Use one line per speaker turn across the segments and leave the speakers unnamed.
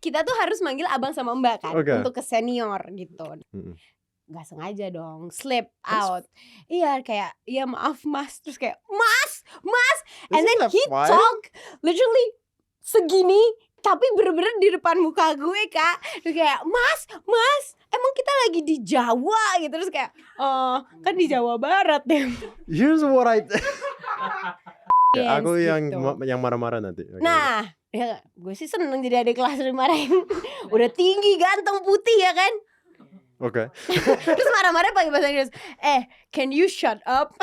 kita tuh harus manggil abang sama mbak kan
Oke.
untuk ke senior gitu.
Mm-mm.
Gak sengaja dong, slip out. Iya kayak, ya maaf mas. Terus kayak, mas. And
Isn't
then
that
he
fine?
talk literally segini, tapi bener-bener di depan muka gue kak. Terus kayak, mas, emang kita lagi di Jawa gitu. Terus kayak, kan di Jawa Barat deh.
Here's what I
Yes,
aku yang
gitu.
yang marah-marah nanti. Oke,
Nah, ya gue sih seneng jadi adik kelas dimarahin. Udah tinggi, ganteng, putih ya kan.
oke.
Terus marah-marah pakai bahasa Inggris. Can you shut up?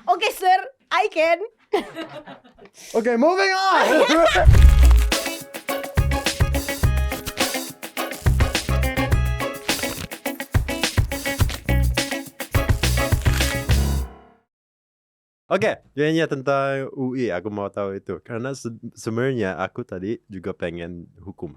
Okay sir, I can.
Oke, moving on. Oke, kayaknya tentang UI aku mau tahu itu karena sebenarnya aku tadi juga pengen hukum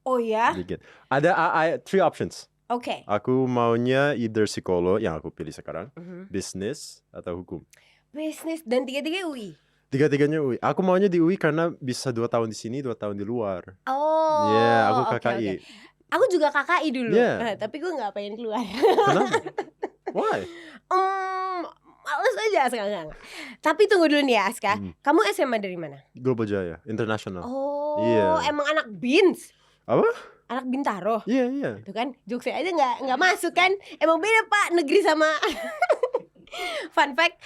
Oh ya?
dikit. Ada three options.
Oke.
Aku maunya either psikolog yang aku pilih sekarang, bisnis atau hukum.
Bisnis dan tiga-tiga UI.
Tiga-tiganya UI. Aku maunya di UI karena bisa 2 tahun di sini, 2 tahun di luar.
Oh.
Yeah, aku
oke,
KKI.
oke. Aku juga KKI dulu.
Yeah.
Tapi gue nggak pengen keluar.
Kenapa? Why?
Males aja sekarang. Tapi tunggu dulu nih ya Aska. Kamu SMA dari mana?
Global Jaya, international.
Oh,
Iya.
emang anak BINS?
Apa?
Anak Bintaro?
Iya.
Tuh kan, jokesnya aja nggak masuk kan? Emang beda pak, negeri sama. Fun fact,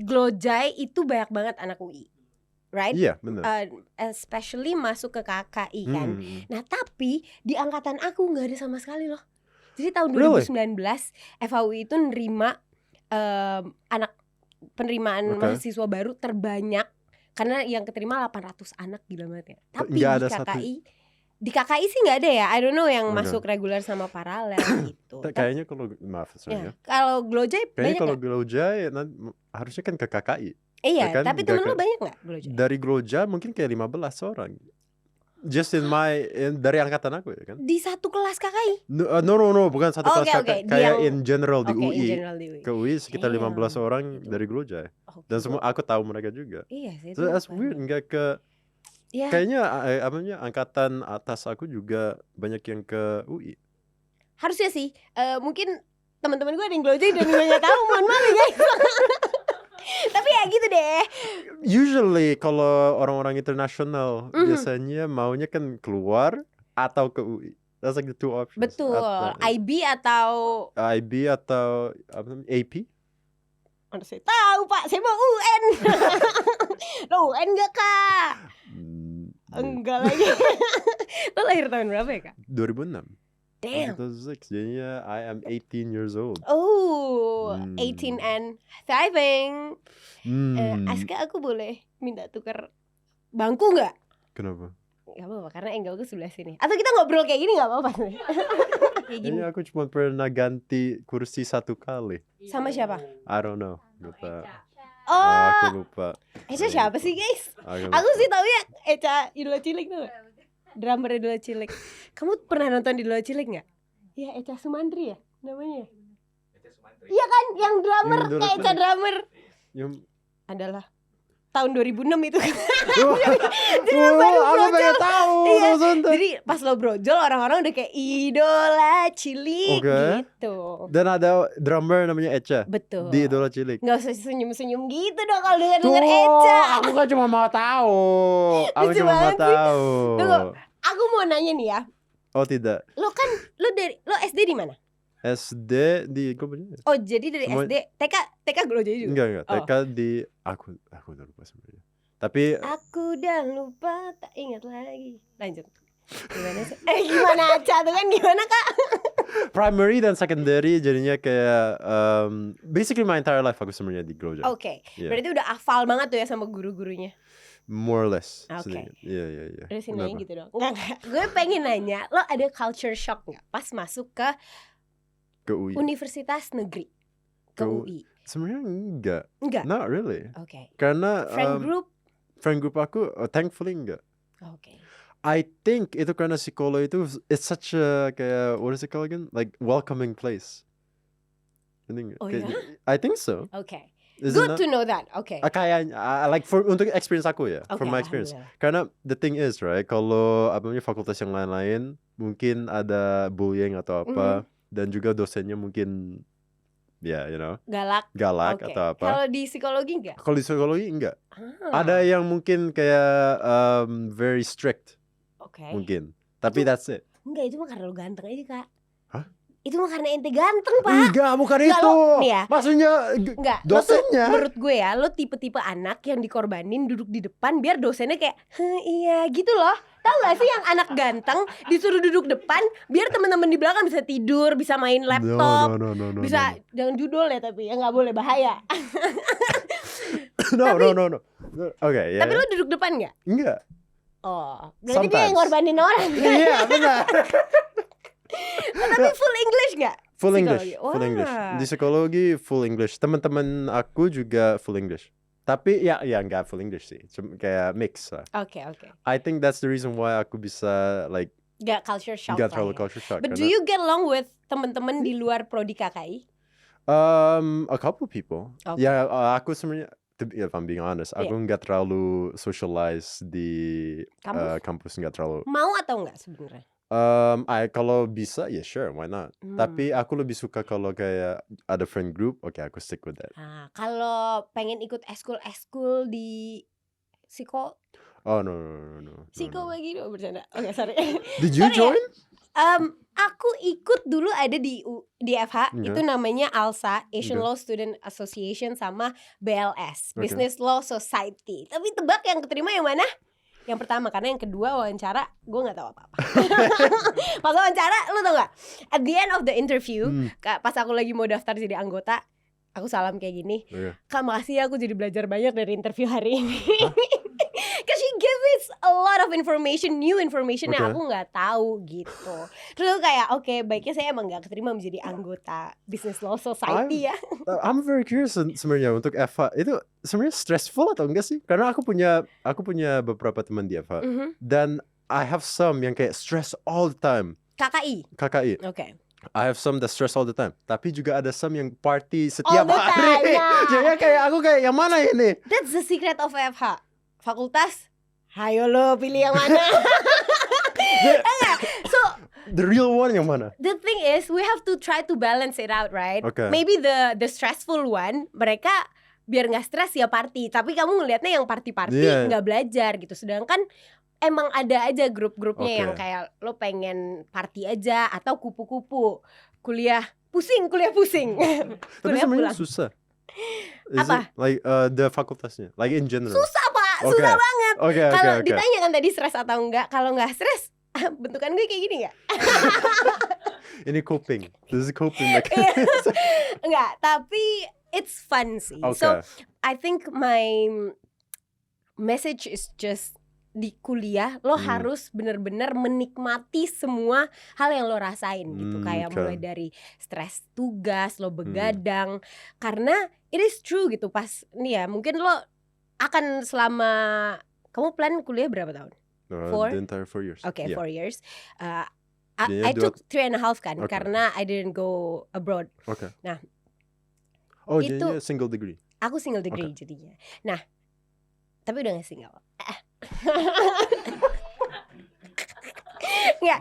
Glojai itu banyak banget anak UI, right?
Iya, benar.
Especially masuk ke KKI kan. Nah tapi di angkatan aku nggak ada sama sekali loh. Jadi tahun 2019 FHUI itu nerima anak penerimaan mahasiswa baru terbanyak karena yang keterima 800 anak, gila banget ya. Tapi
Nggak
di
ada
KKI di KKI sih nggak ada ya. I don't know yang masuk reguler sama paralel gitu.
Kayaknya kalau maaf
Ya, kalau Glojai banyak
kalau
gak?
Glojai harusnya kan ke KKI.
Iya,
kan?
tapi temen lu banyak gak Glojai?
Dari Glojai mungkin kayak 15 orang. Just dari angkatan aku ya kan.
Di satu kelas KKI?
No, bukan satu kelas KKI. Kayak in general di UI.
In general di UI.
Ke UI sekitar 15 orang dari Glojai. Dan semua aku tahu mereka juga.
Iya sih.
So that's weird, enggak ke kayaknya angkatan atas aku juga banyak yang ke UI.
Harusnya sih. Mungkin teman-teman gue ada yang Glojai dan gue gak tahu. Mohon maaf ya guys. Tapi ya gitu deh.
Usually kalau orang-orang internasional biasanya maunya kan keluar atau ke UI. That's like the two options.
Betul. IB atau
apa namanya? AP?
Mana saya tahu pak, saya mau UN. Lo UN gak kak? Enggak lagi. Lo lahir tahun berapa ya kak?
2006.
Damn.
2006. Jadinya I am 18 years old.
Oh, 18 and thriving. Aska, aku boleh minta tukar bangku gak?
Kenapa?
Gak apa-apa, karena Enggal gue sebelah sini. Atau kita ngobrol kayak gini gak apa-apa? Kayak gini.
Aku cuma pernah ganti kursi 1 kali.
Sama siapa?
I don't know. Lupa.
Oh,
aku lupa.
Eca siapa sih guys? Aku sih tahu ya Eca Idola Cilik tuh. Drummer Idola Cilik. Kamu pernah nonton Idola Cilik gak? Iya, Eca Sumantri ya namanya. Iya kan, yang drummer kayak Eca drummer. Adalah tahun 2006 itu kan. Jadi
aku pengen tahu.
Iya. Jadi pas lo brojol orang-orang udah kayak Idola Cilik gitu.
Dan ada drummer namanya Eca.
Betul.
Di Idola Cilik.
Gak usah senyum-senyum gitu dong kalau denger Eca.
Aku kan cuma mau tahu. Aku cuma mau tahu.
Tunggu, aku mau nanya nih ya.
Oh tidak.
Lo SD di mana?
SD di Global.
Oh jadi dari SD TK Glojai juga?
Enggak TK di aku udah lupa sebenarnya. Tapi
aku udah lupa, tak ingat lagi. Lanjut. Gimana sih? Gimana aja tuh kan, gimana kak?
Primary dan secondary jadinya kayak basically my entire life aku sebenarnya di Glojai.
Oke. Berarti udah hafal banget tuh ya sama guru-gurunya.
More or less.
Oke.
Iya.
Terus nanya gitu dong. Enggak. Gue pengen nanya, lo ada culture shock nggak pas masuk ke UI. Universitas negeri? Ke UI?
Sebenarnya enggak. Not really.
Oke.
Karena friend group aku thankfully enggak.
Oke.
I think itu karena psikolog itu it's such a kayak what is it called again? Like welcoming place.
Oh ya?
I think so.
Oke. Good to know that. Okay.
Kayaknya like untuk experience aku ya, from my experience. Karena the thing is right, kalau fakultas yang lain-lain mungkin ada bullying atau apa, dan juga dosennya mungkin galak atau apa.
Kalau di psikologi enggak?
Kalau di psikologi enggak. Ada yang mungkin kayak very strict. Mungkin. Tapi that's it.
Enggak, itu mah karena lu ganteng aja, Kak.
Hah?
Itu mah karena ente ganteng, Pak.
Enggak, bukan itu. Maksudnya dosennya.
Menurut gue ya, lo tipe-tipe anak yang dikorbanin duduk di depan biar dosennya kayak, iya gitu loh. Tahu gak sih yang anak ganteng disuruh duduk depan biar teman-teman di belakang bisa tidur, bisa main laptop, bisa jangan judul ya tapi ya nggak boleh bahaya.
No. Okay,
Tapi lo duduk depan nggak?
Enggak.
Oh, berarti dia yang ngorbanin orang.
Iya, benar.
Tapi full English nggak?
Full English. Di psikologi full English. Teman-teman aku juga full English. Tapi ya nggak full English sih. Cuma kayak mix lah.
Okay.
I think that's the reason why aku bisa like
Gak culture shock.
Gak terlalu culture shock.
But do you get along with teman-teman di luar prodi KKI?
A couple people. Ya aku sebenarnya, if I'm being honest, aku nggak terlalu socialize di kampus, nggak terlalu.
Mau atau nggak sebenarnya?
Kalau bisa, sure, why not? Tapi aku lebih suka kalau kayak ada friend group, aku stick with that.
Kalau pengen ikut eskul di psiko?
Oh no.
Psiko begitu bercanda. Sorry.
Did you join?
Aku ikut dulu ada di FH, itu namanya ALSA, Asian Law Student Association, sama BLS, Business Law Society. Tapi tebak yang keterima yang mana? Yang pertama, karena yang kedua wawancara gue gak tahu apa-apa. Pas wawancara, lu tau gak? At the end of the interview, pas aku lagi mau daftar jadi anggota, aku salam kayak gini, Kak makasih ya aku jadi belajar banyak dari interview hari ini. Cause she gives me a lot of information, new information yang aku gak tahu gitu. Terus aku kayak baiknya saya emang gak keterima menjadi anggota Business Law Society ya.
I'm very curious sebenarnya untuk FH itu sebenarnya stressful atau enggak sih? Karena aku punya beberapa teman di FH dan I have some yang kayak stress all the time. KKI. I have some that stress all the time. Tapi juga ada some yang party setiap hari. Jadi kayak aku kayak yang mana ini?
That's the secret of FH. Fakultas, hayo lo pilih yang mana. So
the real one yang mana?
The thing is we have to try to balance it out, right? Maybe the stressful one mereka biar nggak stres ya party, tapi kamu ngelihatnya yang party nggak belajar gitu. Sedangkan emang ada aja grup-grupnya yang kayak lo pengen party aja atau kupu-kupu, kuliah pusing.
Tapi sebenarnya susah.
Apa?
Like the fakultasnya, like in general.
Susah Pak, susah banget. Kalau
okay.
ditanya kan tadi stres atau enggak, kalau nggak stres, bentukan gue kayak gini nggak?
Ini coping. This is coping mechanism.
Enggak, tapi it's fun sih. So I think my message is just di kuliah lo harus benar-benar menikmati semua hal yang lo rasain gitu, kayak mulai dari stres tugas, lo begadang, karena it is true gitu. Pas nih ya, mungkin lo akan selama kamu plan kuliah berapa tahun?
The entire 4 years.
4 years. I took 3.5 kan, karena I didn't go abroad. Nah, itu
jadinya single degree.
Aku single degree jadinya. Nah, tapi udah gak single. Nggak.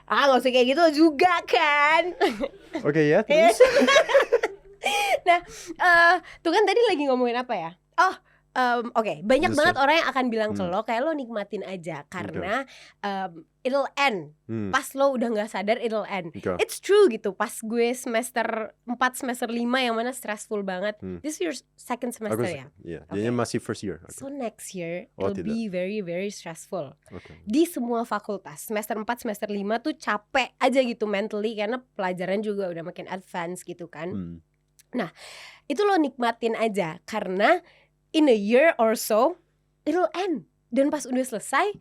Gak usah kayak gitu juga kan.
Terus.
Nah, tuh kan tadi lagi ngomongin apa ya? Banyak banget orang yang akan bilang ke lo kayak lo nikmatin aja karena it'll end. Pas lo udah nggak sadar it'll end. It's true gitu. Pas gue semester 4, semester 5 yang mana stressful banget. This is your second semester ya?
Jadinya masih first year.
So next year it'll be very very stressful. Di semua fakultas semester 4, semester 5 tuh capek aja gitu mentally, karena pelajaran juga udah makin advance gitu kan. Nah, itu lo nikmatin aja karena in a year or so it'll end. Dan pas udah selesai,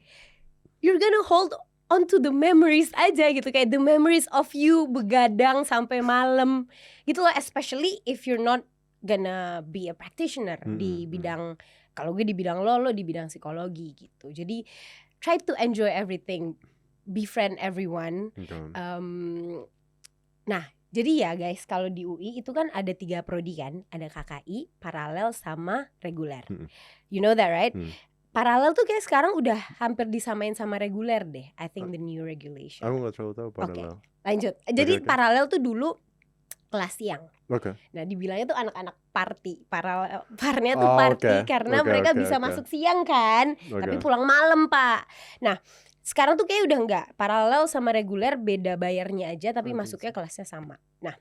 you're gonna hold on to the memories aja gitu, kayak the memories of you begadang sampai malam gitu loh. Especially if you're not gonna be a practitioner di bidang, kalau gue di bidang lo di bidang psikologi gitu. Jadi try to enjoy everything, befriend everyone. Nah, Jadi ya guys, kalau di UI itu kan ada 3 prodi kan, ada KKI, paralel sama reguler. You know that right? Paralel tuh kayak sekarang udah hampir disamain sama reguler deh. I think the new regulation.
Aku nggak terlalu tahu paralel.
Lanjut. Jadi paralel tuh dulu kelas siang. Nah dibilangnya tuh anak-anak party. Paralelnya tuh party karena mereka bisa masuk siang kan, tapi pulang malam Pak. Nah sekarang tuh kayak udah enggak, paralel sama reguler beda bayarnya aja tapi masuknya kelasnya sama. Nah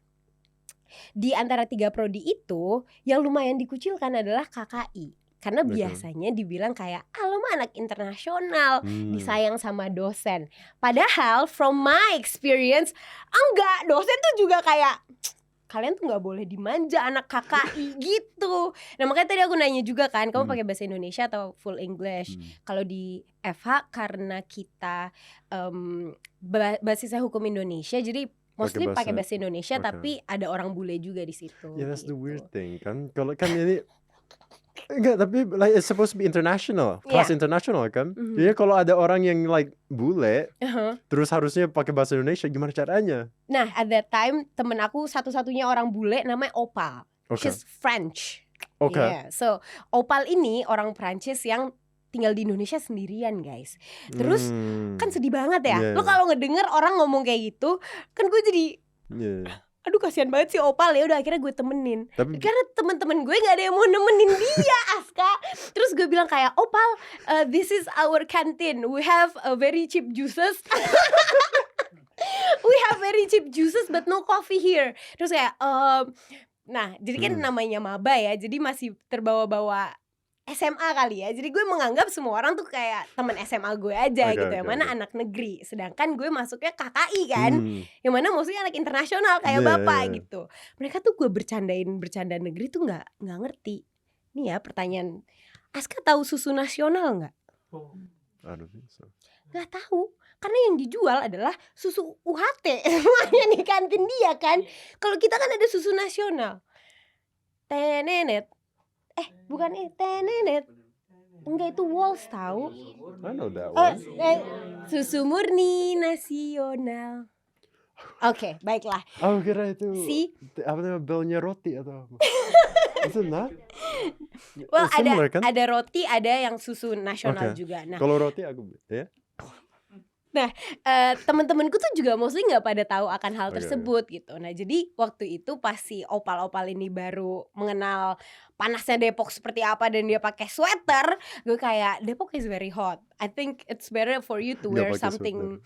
di antara 3 prodi itu yang lumayan dikucilkan adalah KKI. Karena biasanya dibilang kayak lo mah anak internasional, disayang sama dosen. Padahal from my experience enggak, dosen tuh juga kayak kalian tuh nggak boleh dimanja anak KKI gitu. Nah makanya tadi aku nanya juga kan, kamu pakai bahasa Indonesia atau full English? Kalau di FH karena kita basisnya hukum Indonesia, jadi mostly pakai bahasa Indonesia, tapi ada orang bule juga di situ.
Yeah, that's the weird thing kan. Kalau kan ini enggak, tapi like it's supposed to be international, kelas international kan. Jadi kalau ada orang yang like bule, terus harusnya pakai bahasa Indonesia, gimana caranya?
Nah, at that time temen aku satu-satunya orang bule namanya Opal. She's French. Yeah. So Opal ini orang Prancis yang tinggal di Indonesia sendirian guys. Terus kan sedih banget ya. Lo kalau ngedenger orang ngomong kayak gitu, kan gue jadi aduh kasihan banget sih Opal. Ya udah akhirnya gue temenin. Karena temen-temen gue nggak ada yang mau nemenin dia Aska. Terus gue bilang kayak Opal, this is our canteen. We have a very cheap juices. We have very cheap juices but no coffee here. Terus kayak nah jadi kan namanya maba ya, jadi masih terbawa-bawa SMA kali ya. Jadi gue menganggap semua orang tuh kayak teman SMA gue aja gitu. Yang mana anak negeri, sedangkan gue masuknya KKI kan, yang mana maksudnya anak internasional kayak bapak gitu. Mereka tuh gue bercanda negeri tuh nggak ngerti. Nih ya pertanyaan, Aska tahu susu nasional nggak? Nggak tahu, karena yang dijual adalah susu UHT semuanya di kantin dia kan. Kalau kita kan ada susu nasional, tenenet. Bukan tenenet. Enggak, itu Walls tahu.
I know that one.
Susu murni nasional. Oke, baiklah.
Aku kira itu apa namanya, belnya roti atau apa? Itu not?
Well, ada roti, ada yang susu nasional juga. Nah,
kalau roti aku ya.
Nah, teman-temanku tuh juga mostly nggak pada tahu akan hal tersebut gitu. Nah, jadi waktu itu pas si Opal ini baru mengenal panasnya Depok seperti apa dan dia pakai sweater, gue kayak Depok is very hot. I think it's better for you to wear something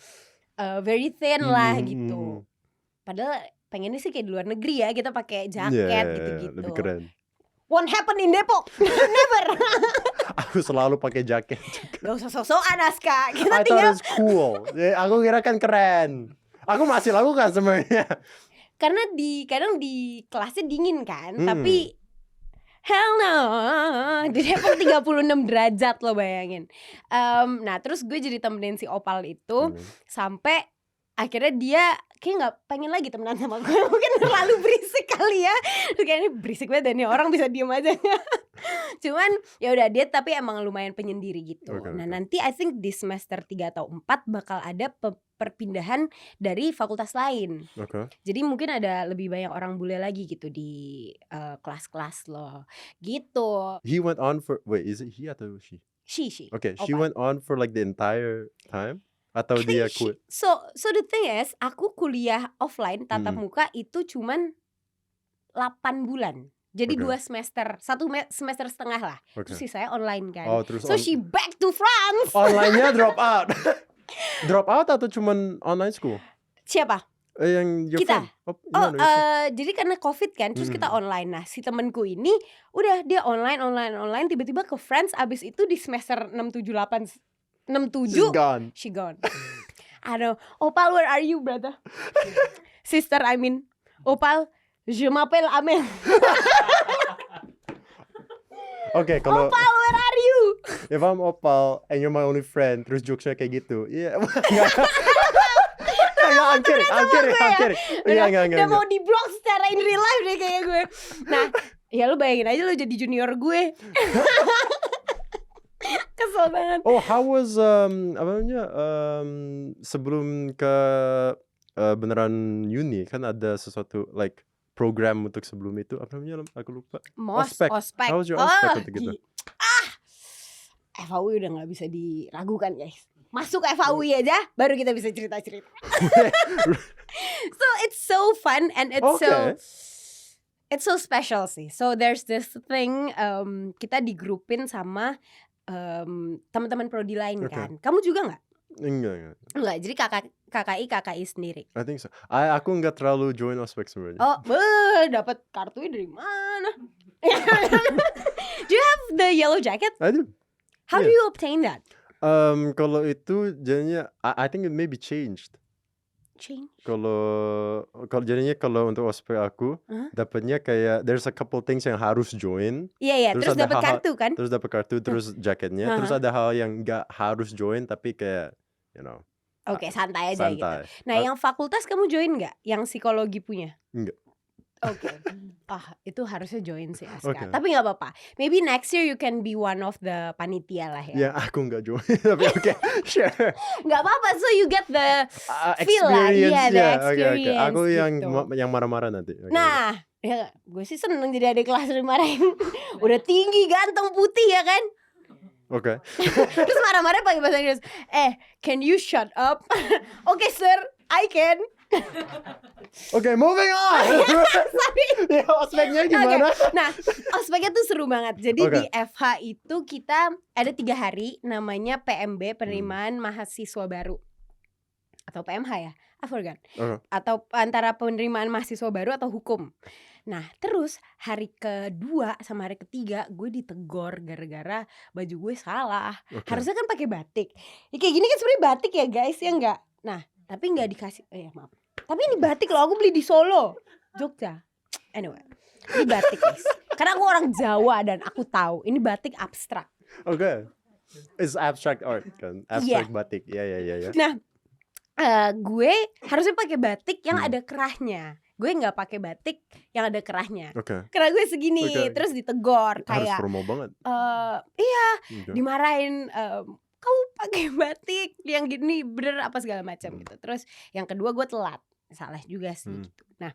very thin lah gitu. Padahal pengennya sih kayak di luar negeri ya, kita pakai jaket gitu-gitu.
Lebih keren.
Won't happen in Depok. Never.
Aku selalu pakai jaket juga.
Gak usah sok-sokan Aska.
I thought it's cool. Aku kira kan keren. Aku masih lakukan sebenarnya.
Karena kadang di kelasnya dingin kan, tapi hell no. Di Depok 36 derajat lo bayangin. Nah terus gue jadi temenin si Opal itu sampai akhirnya dia kayak nggak pengen lagi temenan sama gue. Mungkin terlalu berisik kali ya. Terus kayaknya berisik banget dan orang bisa diem aja. Cuman ya udah dia tapi emang lumayan penyendiri gitu. Nah nanti I think di semester 3 atau 4 bakal ada perpindahan dari fakultas lain. Jadi mungkin ada lebih banyak orang bule lagi gitu di kelas-kelas lo gitu.
He went on for is it he atau she?
She.
Okay, she went on for like the entire time. Atau dia quit?
So the thing is, aku kuliah offline tatap muka itu cuman 8 bulan. Jadi 2 semester, 1 semester setengah lah. Terus sisanya online kan. So she back to France.
Online-nya drop out. Drop out atau cuman online school?
Siapa?
Yang
kita. Jadi karena COVID kan, terus kita online. Nah si temenku ini udah dia online tiba-tiba ke France. Abis itu di semester 6-7-8 67 she gone. I know. Opal, where are you, brother? Sister, I mean Opal, je m'appelle Amel.
Okay, kalau
Opal, where are you?
If I'm Opal and you're my only friend, terus jokesnya kayak gitu, I'm kidding.
Udah mau di blog secara in real life deh kayak gue. Nah, ya lu bayangin aja lu jadi junior gue. Kesel banget.
How was sebelum ke beneran uni kan ada sesuatu like program untuk sebelum itu apa namanya aku lupa.
Ospek.
How was your ospek untuk gitu?
FAUI udah nggak bisa diragukan guys. Masuk FAUI aja baru kita bisa cerita-cerita. So it's so fun and it's so special sih. So there's this thing kita digrupin sama teman-teman prodi lain kan. Kamu juga nggak? Enggak, jadi KKI sendiri.
I think so. Aku nggak terlalu join ospek sebenarnya.
Oh, dapat kartunya dari mana? Do you have the yellow jacket?
I do.
How do you obtain that?
Kalau itu jadinya I think it maybe changed. Kalau jadinya kalau untuk ospek aku dapatnya kayak there's a couple things yang harus join.
Iya, terus dapat kartu kan?
Terus dapat kartu, terus jaketnya, terus ada hal yang nggak harus join tapi kayak you know.
Oke, santai aja gitu. Nah, yang fakultas kamu join nggak? Yang psikologi punya?
Enggak.
Oke. Itu harusnya join sih Aska. Tapi nggak apa-apa. Maybe next year you can be one of the panitia lah ya.
Ya, aku nggak join. Tapi sure.
Nggak apa-apa. So you get the feel lah.
Iya,
the experience.
Okay. Aku
gitu.
yang marah-marah nanti.
Nah, ya, gue sih seneng jadi adik kelas dimarahin. Udah tinggi, ganteng, putih ya kan?
Oke.
Terus marah-marah pakai bahasa Inggris. Can you shut up? Okay, sir, I can.
Oke, moving on. Ya, ospeknya gimana?
Nah, ospeknya tuh seru banget. Jadi di FH itu kita ada 3 hari namanya PMB, penerimaan mahasiswa baru. Atau PMH ya? I forgot. Atau antara penerimaan mahasiswa baru atau hukum. Nah, terus hari kedua sama hari ketiga gue ditegor gara-gara baju gue salah. Harusnya kan pakai batik. Ya, kayak gini kan sebenarnya batik ya guys, ya enggak? Nah, tapi enggak dikasih maaf. Tapi ini batik loh, aku beli di Solo, Jogja. Anyway, ini batik guys. Karena aku orang Jawa dan aku tahu ini batik abstrak.
Oke. It's abstract art kan, abstract batik. Ya.
Nah, gue harusnya pakai batik yang ada kerahnya. Gue nggak pakai batik yang ada kerahnya. Karena gue segini, terus ditegor kayak.
Harus promo banget.
Iya, dimarahin. Kamu pakai batik yang gini bener apa segala macam gitu. Terus yang kedua gue telat. Salah juga sih gitu. Nah,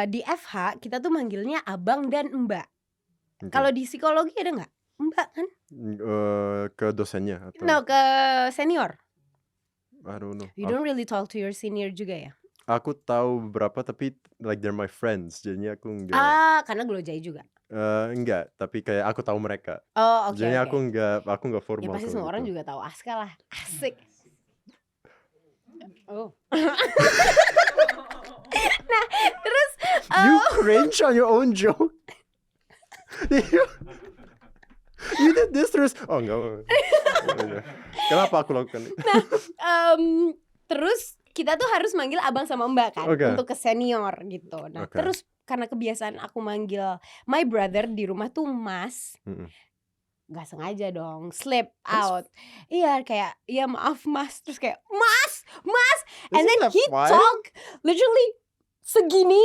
di FH kita tuh manggilnya abang dan mbak. Kalau di psikologi ada nggak mbak kan?
Ke dosennya atau?
No, ke senior.
I don't know.
You don't really talk to your senior juga ya?
Aku tahu beberapa tapi like they're my friends, jadinya aku enggak.
Karena Glojai juga.
Enggak, tapi kayak aku tahu mereka.
Oh, oke.
Jadi aku enggak formal.
Ya pasti semua orang juga tahu Aska lah. Asik. Oh. Nah, terus
You cringe on your own joke. You did this terus. Oh, enggak. Kenapa aku lakukan itu?
Nah, terus kita tuh harus manggil abang sama mbak kan untuk ke senior gitu. Nah, terus karena kebiasaan aku manggil my brother di rumah tuh mas. Gak sengaja dong slip out. Iya kayak ya maaf mas. Terus kayak mas. And then he talk literally segini.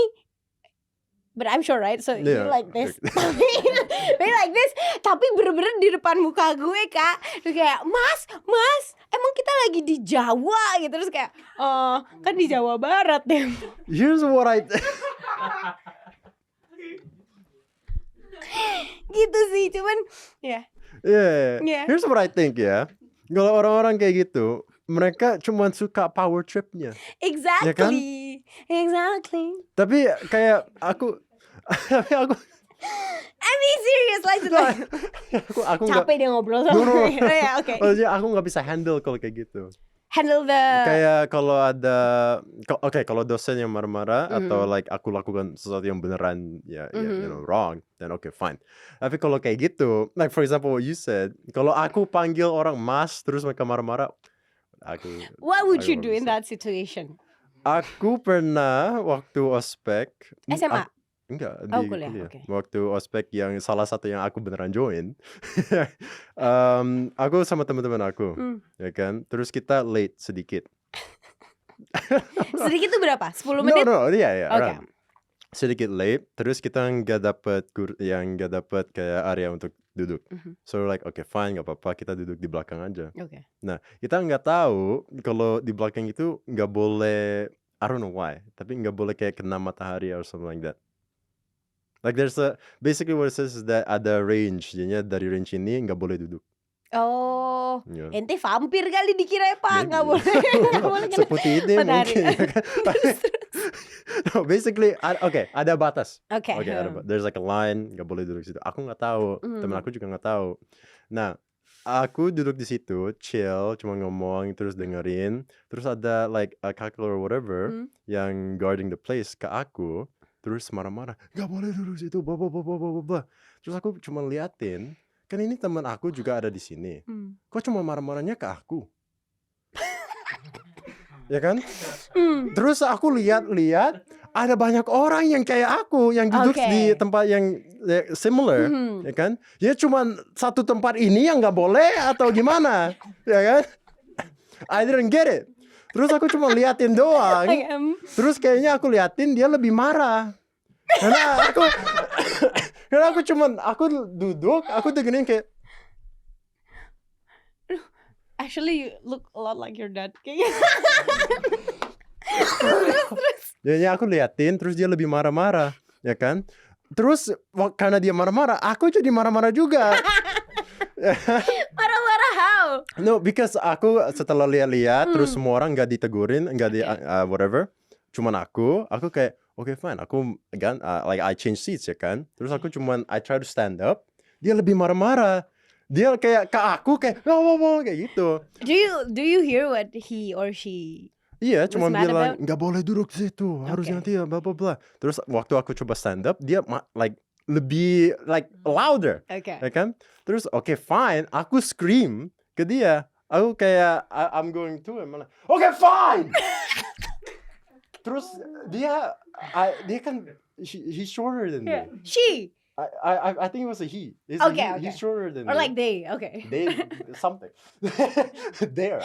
But I'm sure right. So you like this. They like this. Tapi bener-bener di depan muka gue kak. Terus kayak mas emang kita lagi di Jawa gitu. Terus kayak kan di Jawa Barat deh.
Here's what I
gitu sih. Cuman ya
Yeah. Here's what I think ya. Kalau orang-orang kayak gitu, mereka cuma suka power tripnya.
Exactly.
Ya kan?
Exactly.
Tapi kayak aku
I mean serious like
aku
capek dia ngobrol sama gue. Ya, oke.
Maksudnya aku nggak bisa handle kalau kayak gitu.
Handle the
kayak kalau ada kalau dosen yang marah-marah atau like aku lakukan sesuatu yang beneran you know wrong, then okay fine. Tapi kalau kayak gitu, like for example what you said, kalau aku panggil orang mas terus mereka marah-marah,
what would you do in that situation?
Aku pernah waktu ospek
SMA.
Enggak,
di kuliah. Okay.
Waktu ospek yang salah satu yang aku beneran join. Aku sama teman-teman aku, ya kan. Terus kita late sedikit.
Sedikit itu berapa? 10 menit?
No, iya. Okay. Sedikit late, terus kita nggak dapet kayak area untuk duduk. So like okay fine, nggak apa-apa, kita duduk di belakang aja.
Okay.
Nah, kita nggak tahu kalau di belakang itu nggak boleh I don't know why, tapi nggak boleh kayak kena matahari or something like that. Like there's a basically what it says is that ada range, jadinya dari range ini nggak boleh duduk.
Oh,
Yeah.
ente vampir kali dikira Pak, nggak
Maybe.
boleh, nggak boleh kena
Seputih ini
matahari.
mungkin. Ya kan? No, basically, ada batas.
Oke.
Oke, there's like a line, nggak boleh duduk situ. Aku nggak tahu, temen aku juga nggak tahu. Nah, aku duduk di situ, chill, cuma ngomong, terus dengerin. Terus ada like a counselor or whatever yang guarding the place ke aku, terus marah-marah, nggak boleh duduk situ, blah blah blah blah blah blah. Terus aku cuma liatin, kan ini teman aku juga ada di sini. Kok cuma marah-marahnya ke aku? Ya kan? Terus aku lihat ada banyak orang yang kayak aku yang duduk di tempat yang similar, ya kan? Ya cuma satu tempat ini yang nggak boleh atau gimana, ya kan? I didn't get it. Terus aku cuma liatin doang. Terus kayaknya aku liatin dia lebih marah. Karena aku duduk, aku dengerin kayak.
Actually, you look a lot like your dad.
Jadinya aku liatin, terus dia lebih marah-marah, ya kan? Terus karena dia marah-marah, aku jadi marah-marah juga.
Marah-marah how?
No, because aku setelah lihat-lihat, terus semua orang nggak ditegurin, nggak di whatever. Cuman aku kayak, okay fine, aku like I change seats, ya kan? Terus aku I try to stand up, dia lebih marah-marah. Dia kayak ke aku kayak wow kayak gitu.
Do you hear what he or she?
Iya, cuma bilang nggak boleh duduk di situ, harus nanti ya bla bla bla. Terus waktu aku coba stand up, dia like lebih like louder, ya kan? Terus okay fine, aku scream ke dia. Aku kayak I'm going to him, okay fine. Terus dia kan he's shorter than me.
She.
I think it was a he. He's shorter than
or
me.
like they.
They something. They're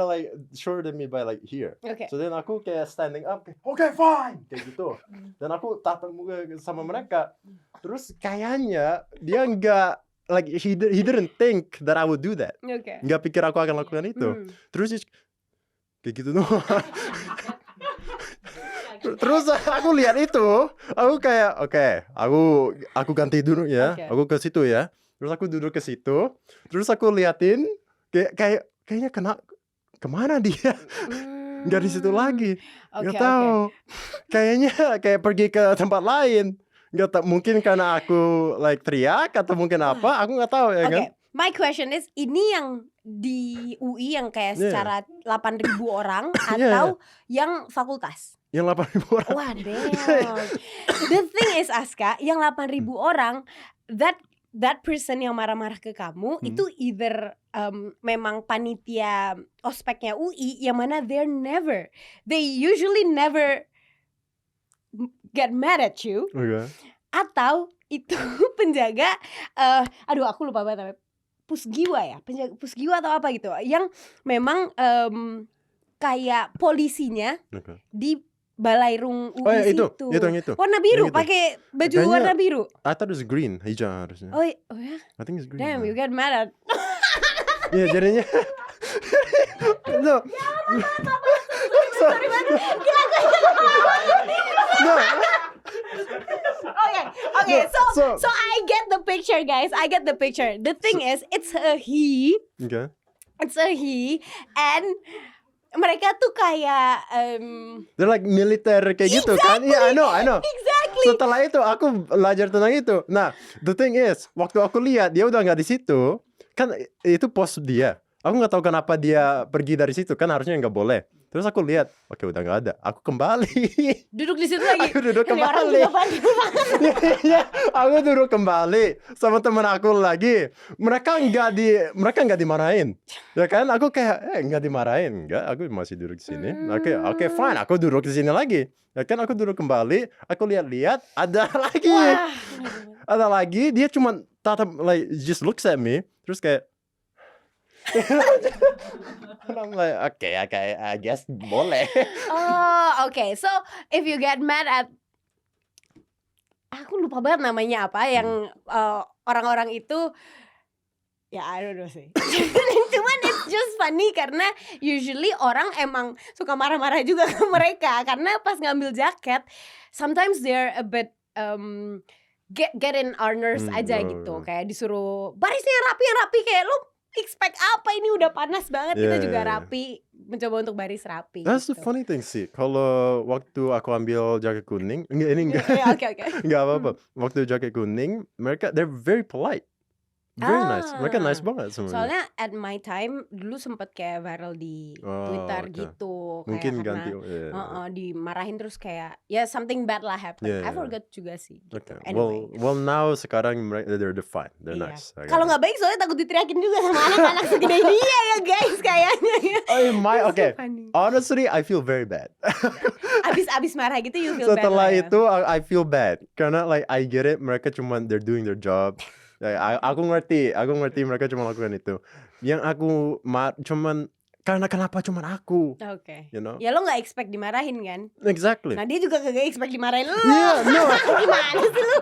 like shorter than me by like here. So then aku kayak standing up, okay fine, kayak gitu. Dan aku tatap muka sama mereka. Terus kayaknya dia nggak like he didn't think that I would do that. Nggak pikir aku akan lakukan itu. Terus kayak gitu doang. Terus aku lihat itu, aku kayak aku ganti duduk ya, aku ke situ ya. Terus aku duduk ke situ, terus aku liatin kayaknya kemana dia? Nggak di situ lagi, nggak tahu. Kayaknya kayak pergi ke tempat lain, mungkin karena aku like teriak atau mungkin apa, aku nggak tahu ya kan.
My question is, ini yang di UI yang kayak secara 8.000 orang atau yang fakultas?
Yang 8.000 orang.
Wah, damn. The thing is, Aska, yang 8.000 orang, that person yang marah-marah ke kamu itu either memang panitia ospeknya UI, yang mana they usually never get mad at you, atau itu penjaga, aduh aku lupa banget, pusgiwa ya, penjaga pusgiwa atau apa gitu, yang memang kayak polisinya di Balairung UI
itu.
Warna biru, pakai baju warna biru.
I thought it's green, hijau harusnya.
Oh ya? I
think it's green.
Damn, you get mad at.
Iya, jadinya. No.
Sorry banget.
No.
Okay. So I get the picture, guys. I get the picture. The thing is, it's a he.
Okay.
It's a he, and mereka tuh kayak
they're like militer kayak gitu kan? Iya, I know.
Exactly.
Setelah itu aku belajar tentang itu. Nah, the thing is, waktu aku lihat dia udah nggak di situ, kan itu pos dia. Aku nggak tahu kenapa dia pergi dari situ, kan harusnya nggak boleh. Terus aku lihat, oke udah nggak ada. Aku kembali.
Duduk di situ lagi.
Aku duduk kembali. Aku duduk kembali sama teman aku lagi. Mereka nggak dimarahin, ya kan? Aku kayak nggak dimarahin, nggak. Aku masih duduk di sini. Oke, fine. Aku duduk di sini lagi. Ya kan? Aku duduk kembali. Aku lihat, ada lagi.
Wah.
Ada lagi. Dia cuma tatap, like just looks at me. Terus kayak. And I'm like, okay, I guess boleh.
Oh, okay. So if you get mad at, aku lupa banget namanya apa, yang orang-orang itu Ya I don't know sih. Cuman it's just funny karena usually orang emang suka marah-marah juga ke mereka karena pas ngambil jaket sometimes they're a bit get in our nerves aja gitu. Kayak disuruh barisnya yang rapi kayak lu expect apa, ini udah panas banget, kita juga rapi, mencoba untuk baris rapi.
That's
gitu.
the funny thing sih. Kalau waktu aku ambil jaket kuning, enggak.
Okay.
Enggak apa-apa. Waktu jaket kuning, mereka they're very polite. Very nice. Mereka nice banget sebenarnya.
Soalnya at my time dulu sempet kayak viral di Twitter gitu.
Mungkin
kayak
ganti.
Dimarahin terus kayak ya something bad lah happen. I forgot juga sih. Gitu.
Okay.
Anyway.
Well now sekarang they're fine. They're nice.
Kalau nggak baik soalnya takut diteriakin juga sama anak-anak segede dia ya guys kayaknya.
Okay. Honestly, I feel very bad.
Abis marah gitu you feel bad.
Setelah itu I feel bad karena like I get it, mereka cuma they're doing their job. Aku ngerti mereka cuma lakukan itu. Yang aku cuman karena kenapa cuman aku?
Oke.
You know?
Ya lo nggak expect dimarahin kan?
Exactly.
Nah dia juga kagak expect dimarahin lo.
Yeah, no.
Gimana sih lo?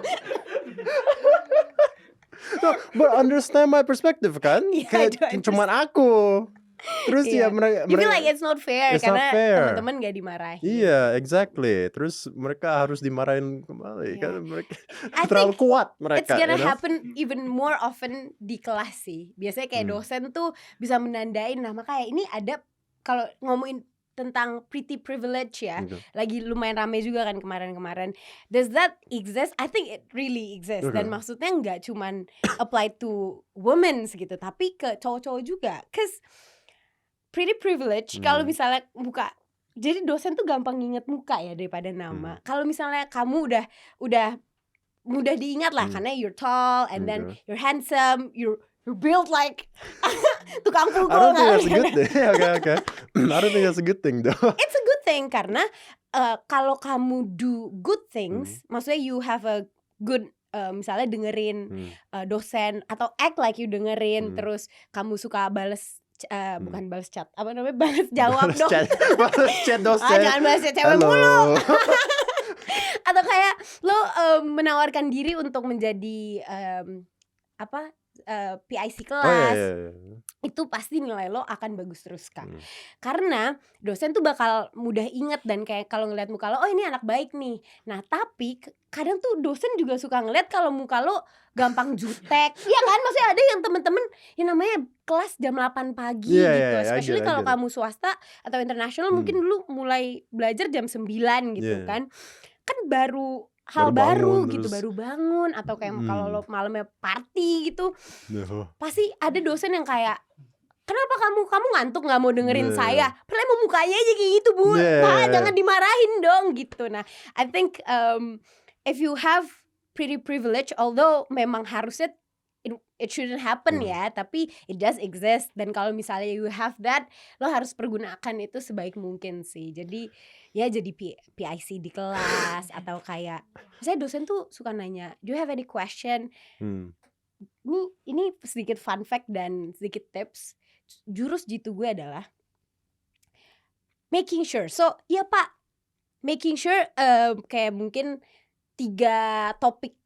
No, but understand my perspective kan?
Yeah,
Kayak cuman aku. Terus ya mereka
you feel like it's not fair
it's
karena
not fair.
teman-teman gak dimarahin.
Iya, exactly. Terus mereka harus dimarahin kembali kan mereka terlalu kuat mereka.
It's gonna happen even more often di kelas sih. Biasanya kayak dosen tuh bisa menandain. Nah makanya ini ada kalau ngomongin tentang pretty privilege ya, lagi lumayan rame juga kan kemarin-kemarin. Does that exist? I think it really exists. Dan maksudnya nggak cuman apply to women gitu, tapi ke cowok-cowok juga. Cause pretty privilege kalau misalnya muka, jadi dosen tuh gampang nginget muka ya daripada nama. Kalau misalnya kamu udah mudah diingat lah karena you're tall and then you're handsome, you're built like tukang pukul.
I don't think that's a good thing. Okay. I don't think that's a good thing though.
It's a good thing karena kalau kamu do good things, maksudnya you have a good misalnya dengerin dosen atau act like you dengerin, terus kamu suka bales bukan balas chat, apa namanya, balas jawab dong.
Balas chat dosen.
Jangan balas chat cewek mulu. Atau kayak lo menawarkan diri untuk menjadi PIC kelas. Itu pasti nilai lo akan bagus terus kan. Karena dosen tuh bakal mudah inget dan kayak kalau ngeliat muka lo, oh ini anak baik nih. Nah tapi kadang tuh dosen juga suka ngeliat kalau muka lo gampang jutek. Iya kan, maksudnya ada yang temen-temen yang namanya kelas jam 8 pagi gitu. Especially kalau kamu swasta atau internasional mungkin dulu mulai belajar jam 9 gitu kan. Kan baru hal baru gitu, baru bangun atau kayak kalau lo malamnya party gitu, pasti ada dosen yang kayak, kenapa kamu ngantuk nggak mau dengerin saya? Padahal mau mukanya aja kayak gitu bu, Pak jangan dimarahin dong gitu. Nah, I think if you have pretty privilege, although memang harusnya it shouldn't happen ya, tapi it does exist. Dan kalau misalnya you have that, lo harus pergunakan itu sebaik mungkin sih. Jadi ya jadi PIC di kelas atau kayak misalnya dosen tuh suka nanya, do you have any question? Ini sedikit fun fact dan sedikit tips. Jurus jitu gue adalah making sure. So iya pak, making sure kayak mungkin 3 topik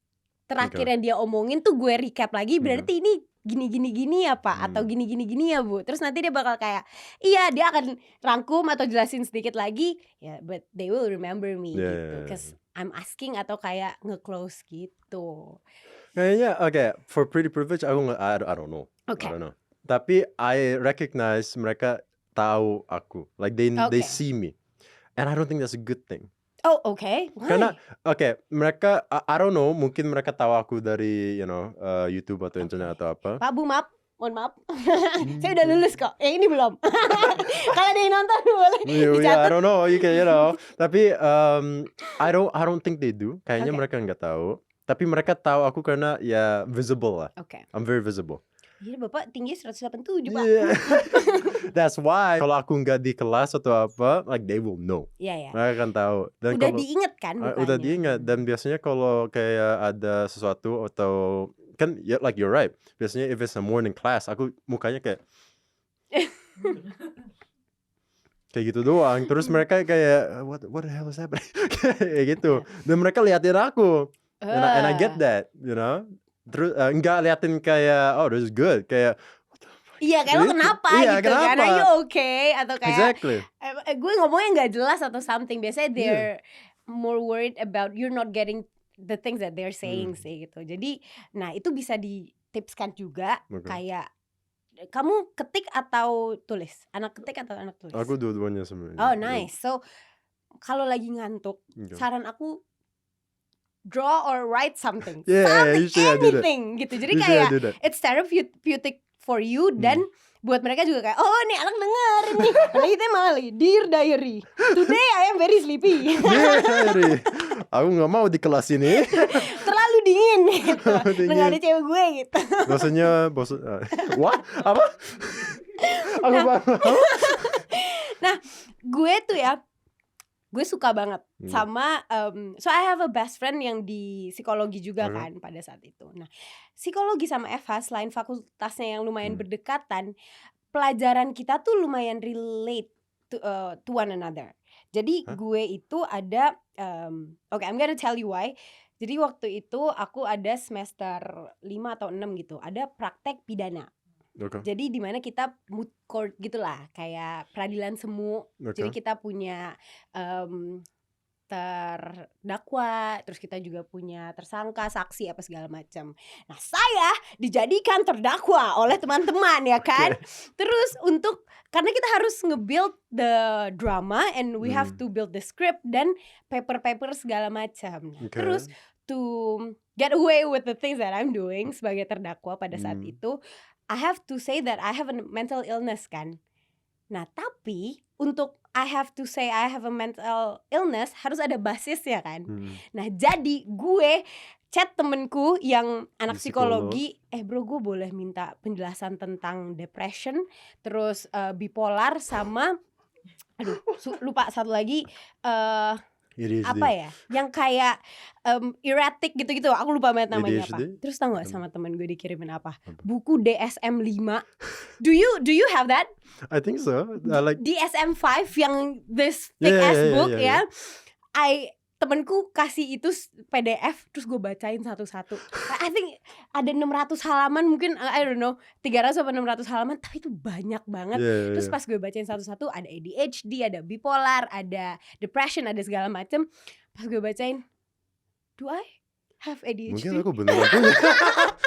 terakhir yang dia omongin tuh gue recap lagi, berarti ini gini ya pak, atau gini ya bu. Terus nanti dia bakal kayak, iya dia akan rangkum atau jelasin sedikit lagi, ya but they will remember me gitu, cause I'm asking atau kayak nge-close gitu.
Kayaknya for pretty privilege aku I don't know. I don't know. Tapi I recognize mereka tahu aku, like they see me, and I don't think that's a good thing.
Oh, okay. Why?
Karena mereka I don't know, mungkin mereka tahu aku dari YouTube atau internet atau apa.
Pak Bu, mohon maaf. Saya udah lulus kok. Yang ini belum. Kalau ada yang nonton boleh dicatat.
I don't know, you can Tapi I don't think they do. Kayaknya mereka nggak tahu. Tapi mereka tahu aku karena ya visible lah. I'm very visible.
Iya bapak tinggi 187 pak.
That's why kalau aku nggak di kelas atau apa, like they will know. Mereka kan tahu. Dan
udah diinget kan mukanya.
Udah diingat. Dan biasanya kalau kayak ada sesuatu atau kan like you're right. Biasanya if it's a morning class, aku mukanya kayak kayak gitu doang. Terus mereka kayak what the hell is happening? Kayak gitu. Dan mereka liatin aku. And I get that, you know. Terus nggak liatin kayak oh this is good, kayak
iya kayak lo kenapa
Iya,
gitu kan,
kenapa?
are you okay, atau kayak
exactly.
Gue ngomongnya nggak jelas atau something. Biasanya they're more worried about you're not getting the things that they're saying sih gitu. Jadi nah itu bisa ditipskan juga. Kayak kamu ketik atau tulis? Anak ketik atau anak tulis?
Aku dua-duanya sebenarnya.
Oh nice. So kalau lagi ngantuk, saran aku draw or write something. Anything gitu. Jadi kayak it's therapeutic for you dan buat mereka juga kayak oh nih anak dengerin nih. Karena kita malah lagi Dear Diary, today I am very sleepy.
Diary. Aku nggak mau di kelas ini.
Terlalu dingin gitu. Nggak ada cewek gue gitu.
Bosannya what? Apa? Aku
Nah gue tuh ya, gue suka banget sama so I have a best friend yang di psikologi juga kan pada saat itu. Nah psikologi sama FH selain fakultasnya yang lumayan berdekatan, pelajaran kita tuh lumayan relate to one another. Jadi gue itu ada okay, I'm gonna tell you why. Jadi waktu itu aku ada semester 5 atau 6 gitu, ada praktek pidana. Jadi di mana kita moot court gitulah, kayak peradilan semu. Jadi kita punya terdakwa, terus kita juga punya tersangka, saksi apa segala macam. Nah saya dijadikan terdakwa oleh teman-teman ya kan. Terus karena kita harus nge-build the drama and we have to build the script dan paper segala macam. Terus to get away with the things that I'm doing sebagai terdakwa pada saat itu, I have to say that I have a mental illness kan. Nah tapi untuk I have to say I have a mental illness harus ada basisnya kan. Nah jadi gue chat temenku yang anak psikologi, bro gue boleh minta penjelasan tentang depression, terus bipolar sama lupa satu lagi apa ya, yang kayak erratic gitu-gitu, aku lupa banget namanya apa. Terus tau gak sama temen gue dikirimin apa? Buku DSM-5. Do you have that?
I think so. Like
DSM-5 yang this thick ass book ya. Temenku kasih itu PDF, terus gue bacain satu-satu. I think ada 600 halaman mungkin, I don't know, 300 atau 600 halaman, tapi itu banyak banget. Terus pas gue bacain satu-satu, ada ADHD, ada bipolar, ada depression, ada segala macem. Pas gue bacain, do I have ADHD?
Mungkin aku beneran punya.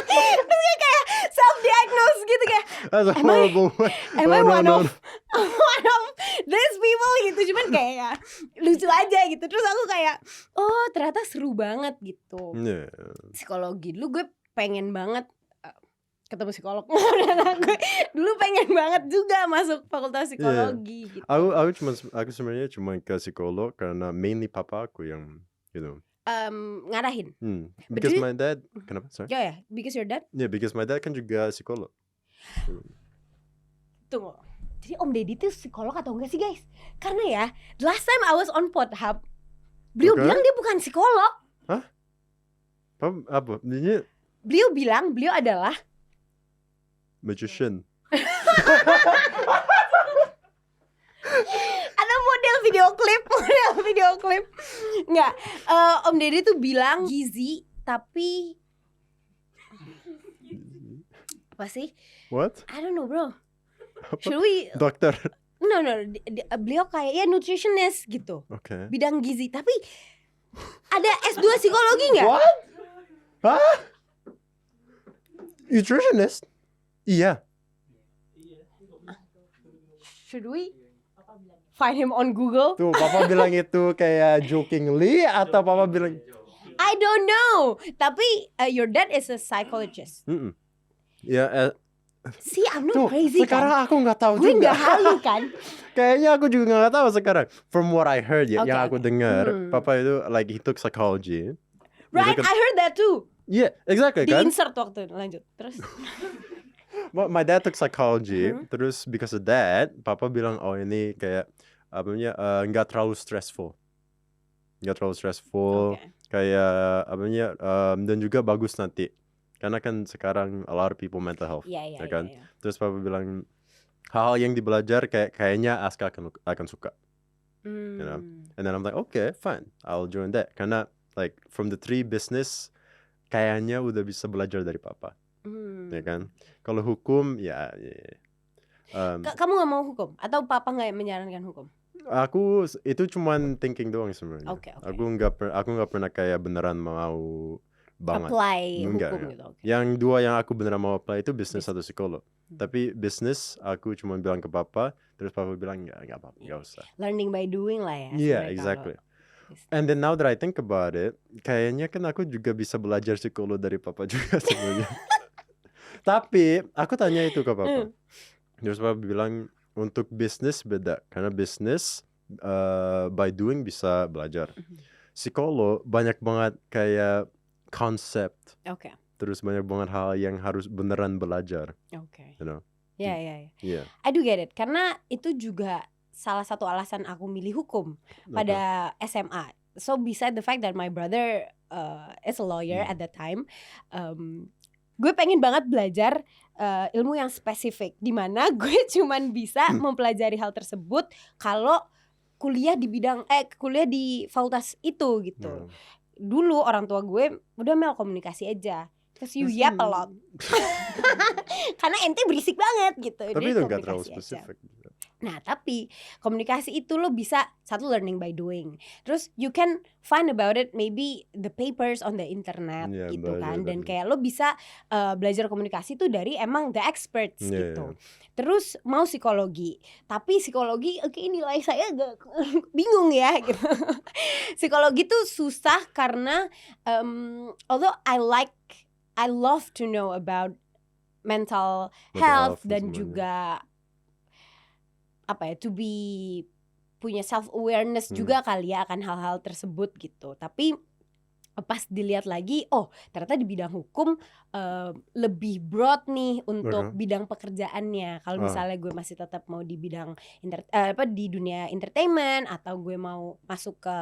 Terus gue kayak self-diagnose gitu kayak, am I one of these people gitu. Cuman kayak lucu aja gitu. Terus aku kayak oh ternyata seru banget gitu. Psikologi dulu gue pengen banget ketemu psikolog. Dulu pengen banget juga masuk fakultas psikologi gitu.
Aku sebenarnya cuma ke psikolog karena mainly papa aku yang
ngarahin.
Because my dad, kenapa? Sorry.
Yeah, because your dad?
Yeah, because my dad kan juga psikolog.
Tunggu. Jadi Om Deddy tuh psikolog atau enggak sih guys? Karena ya, last time I was on Podhub, beliau bilang dia bukan psikolog.
Hah? Apa?
Beliau bilang beliau adalah
magician.
Ada model video klip. Enggak, Om Deddy tuh bilang gizi tapi apa sih?
What?
I don't know bro. Should we?
Dokter.
No, beliau kayak ya nutritionist gitu. Bidang gizi, tapi ada S2 psikologi nggak?
What? Hah? Nutritionist? Iya.
Should we find him on Google?
Tuh, papa bilang itu kayak jokingly atau papa bilang?
I don't know. Tapi your dad is a psychologist.
Ya.
See, I'm not crazy
sekarang
kan?
Aku nggak tahu
gue
juga. Gue
nggak halu kan?
Kayaknya aku juga nggak tahu sekarang. From what I heard yang aku dengar, papa itu like he took psychology.
Right, I heard that too.
Yeah, exactly kan?
Di insert waktu lanjut terus.
My dad took psychology, terus because of that, papa bilang oh ini kayak apa namanya nggak terlalu stressful, kayak apa namanya dan juga bagus nanti. Karena kan sekarang a lot of people mental health, ya kan? Yeah. Terus papa bilang hal yang dibelajar kayaknya Aska akan suka, you know? And then I'm like okay, fine, I'll join that. Karena like from the 3 business kayaknya udah bisa belajar dari papa, ya kan? Kalau hukum ya.
Kamu nggak mau hukum atau papa nggak menyarankan hukum?
Aku itu cuman thinking doang sebenarnya.
Okay.
Aku nggak pernah kayak beneran mau banget.
Apply
Enggak.
hukum gitu. Okay.
Yang dua yang aku beneran mau apply itu bisnis atau psikolog. Tapi bisnis aku cuma bilang ke papa, terus papa bilang nggak apa-apa, nggak usah.
Learning by doing lah ya.
Yeah, exactly. And then now that I think about it, kayaknya kan aku juga bisa belajar psikolog dari papa juga sebenarnya. Tapi aku tanya itu ke papa. Terus papa bilang untuk bisnis beda, karena bisnis by doing bisa belajar. Psikolog banyak banget kayak konsep.
Okay.
Terus banyak banget hal yang harus beneran belajar.
Okay.
You know?
Yeah.
Yeah.
I do get it. Karena itu juga salah satu alasan aku milih hukum pada SMA. So beside the fact that my brother is a lawyer at that time, gue pengen banget belajar ilmu yang spesifik, dimana gue cuman bisa mempelajari hal tersebut kalau kuliah di fakultas itu gitu. Dulu orang tua gue udah Mel komunikasi aja, cause you yap a lot. Karena ente berisik banget gitu.
Tapi itu nggak terlalu spesifik.
Nah tapi komunikasi itu lo bisa satu learning by doing. Terus you can find about it maybe the papers on the internet gitu kan. Dan kayak lo bisa belajar komunikasi itu dari emang the experts gitu. Terus mau psikologi. Tapi psikologi nilai saya agak bingung ya gitu. Psikologi tuh susah karena although I love to know about mental health dan juga to be punya self awareness juga kali ya akan hal-hal tersebut gitu. Tapi pas dilihat lagi, ternyata di bidang hukum lebih broad nih untuk bidang pekerjaannya. Kalau misalnya gue masih tetap mau di bidang di dunia entertainment atau gue mau masuk ke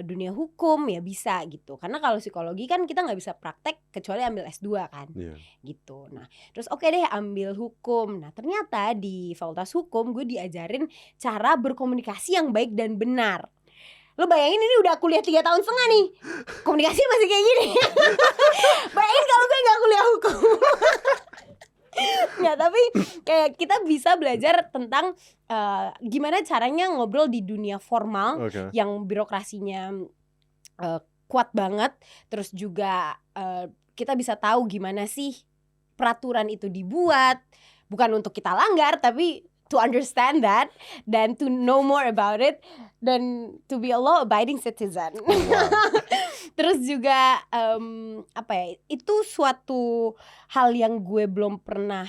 dunia hukum ya bisa gitu. Karena kalau psikologi kan kita nggak bisa praktek kecuali ambil S2 kan, gitu. Nah terus deh ambil hukum. Nah ternyata di fakultas hukum gue diajarin cara berkomunikasi yang baik dan benar. Lo bayangin ini udah kuliah 3 tahun setengah nih, komunikasi masih kayak gini. Bayangin kalau gue gak kuliah hukum. Ya tapi kayak kita bisa belajar tentang gimana caranya ngobrol di dunia formal yang birokrasinya kuat banget. Terus juga kita bisa tahu gimana sih peraturan itu dibuat, bukan untuk kita langgar tapi to understand that dan to know more about it dan to be a law abiding citizen. Terus juga itu suatu hal yang gue belum pernah